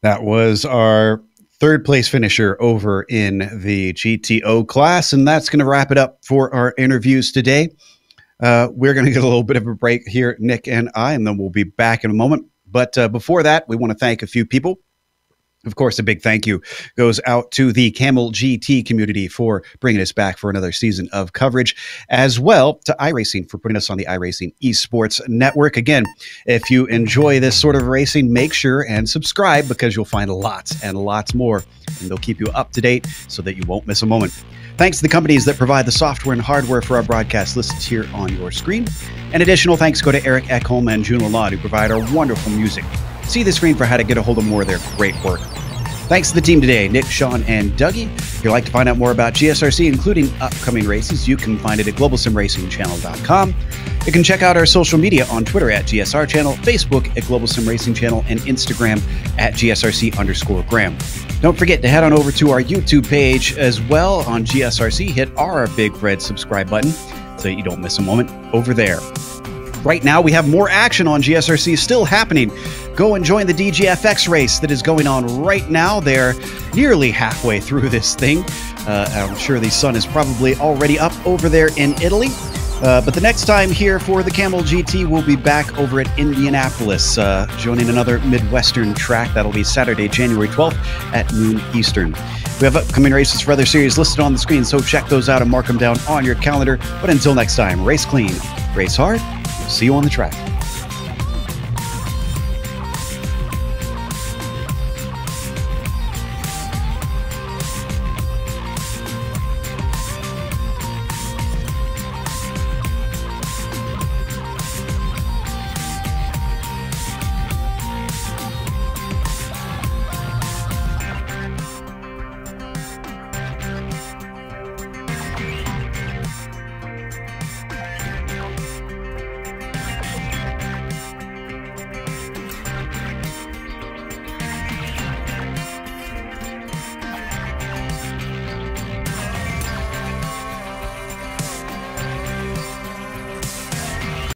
That was our third place finisher over in the GTO class, and that's going to wrap it up for our interviews today. We're going to get a little bit of a break here, Nick and I, and then we'll be back in a moment. But before that, we want to thank a few people. Of course, a big thank you goes out to the Kamel GT community for bringing us back for another season of coverage, as well to iRacing for putting us on the iRacing Esports Network. Again, if you enjoy this sort of racing, make sure and subscribe, because you'll find lots and lots more, and they'll keep you up to date so that you won't miss a moment. Thanks to the companies that provide the software and hardware for our broadcast listed here on your screen. And additional thanks go to Eric Ekholm and June Lalonde, who provide our wonderful music. See the screen for how to get a hold of more of their great work. Thanks to the team today, Nick, Sean, and Dougie. If you'd like to find out more about GSRC, including upcoming races, you can find it at globalsimracingchannel.com. You can check out our social media on Twitter at GSR Channel, Facebook at Global Sim Racing Channel, and Instagram at GSRC_Graham. Don't forget to head on over to our YouTube page as well on GSRC. Hit our big red subscribe button so you don't miss a moment over there. Right now, we have more action on GSRC still happening. Go and join the DGFX race that is going on right now. They're nearly halfway through this thing. I'm sure the sun is probably already up over there in Italy. But the next time here for the Kamel GT, we'll be back over at Indianapolis, joining another Midwestern track. That'll be Saturday, January 12th at noon Eastern. We have upcoming races for other series listed on the screen, so check those out and mark them down on your calendar. But until next time, race clean, race hard. See you on the track.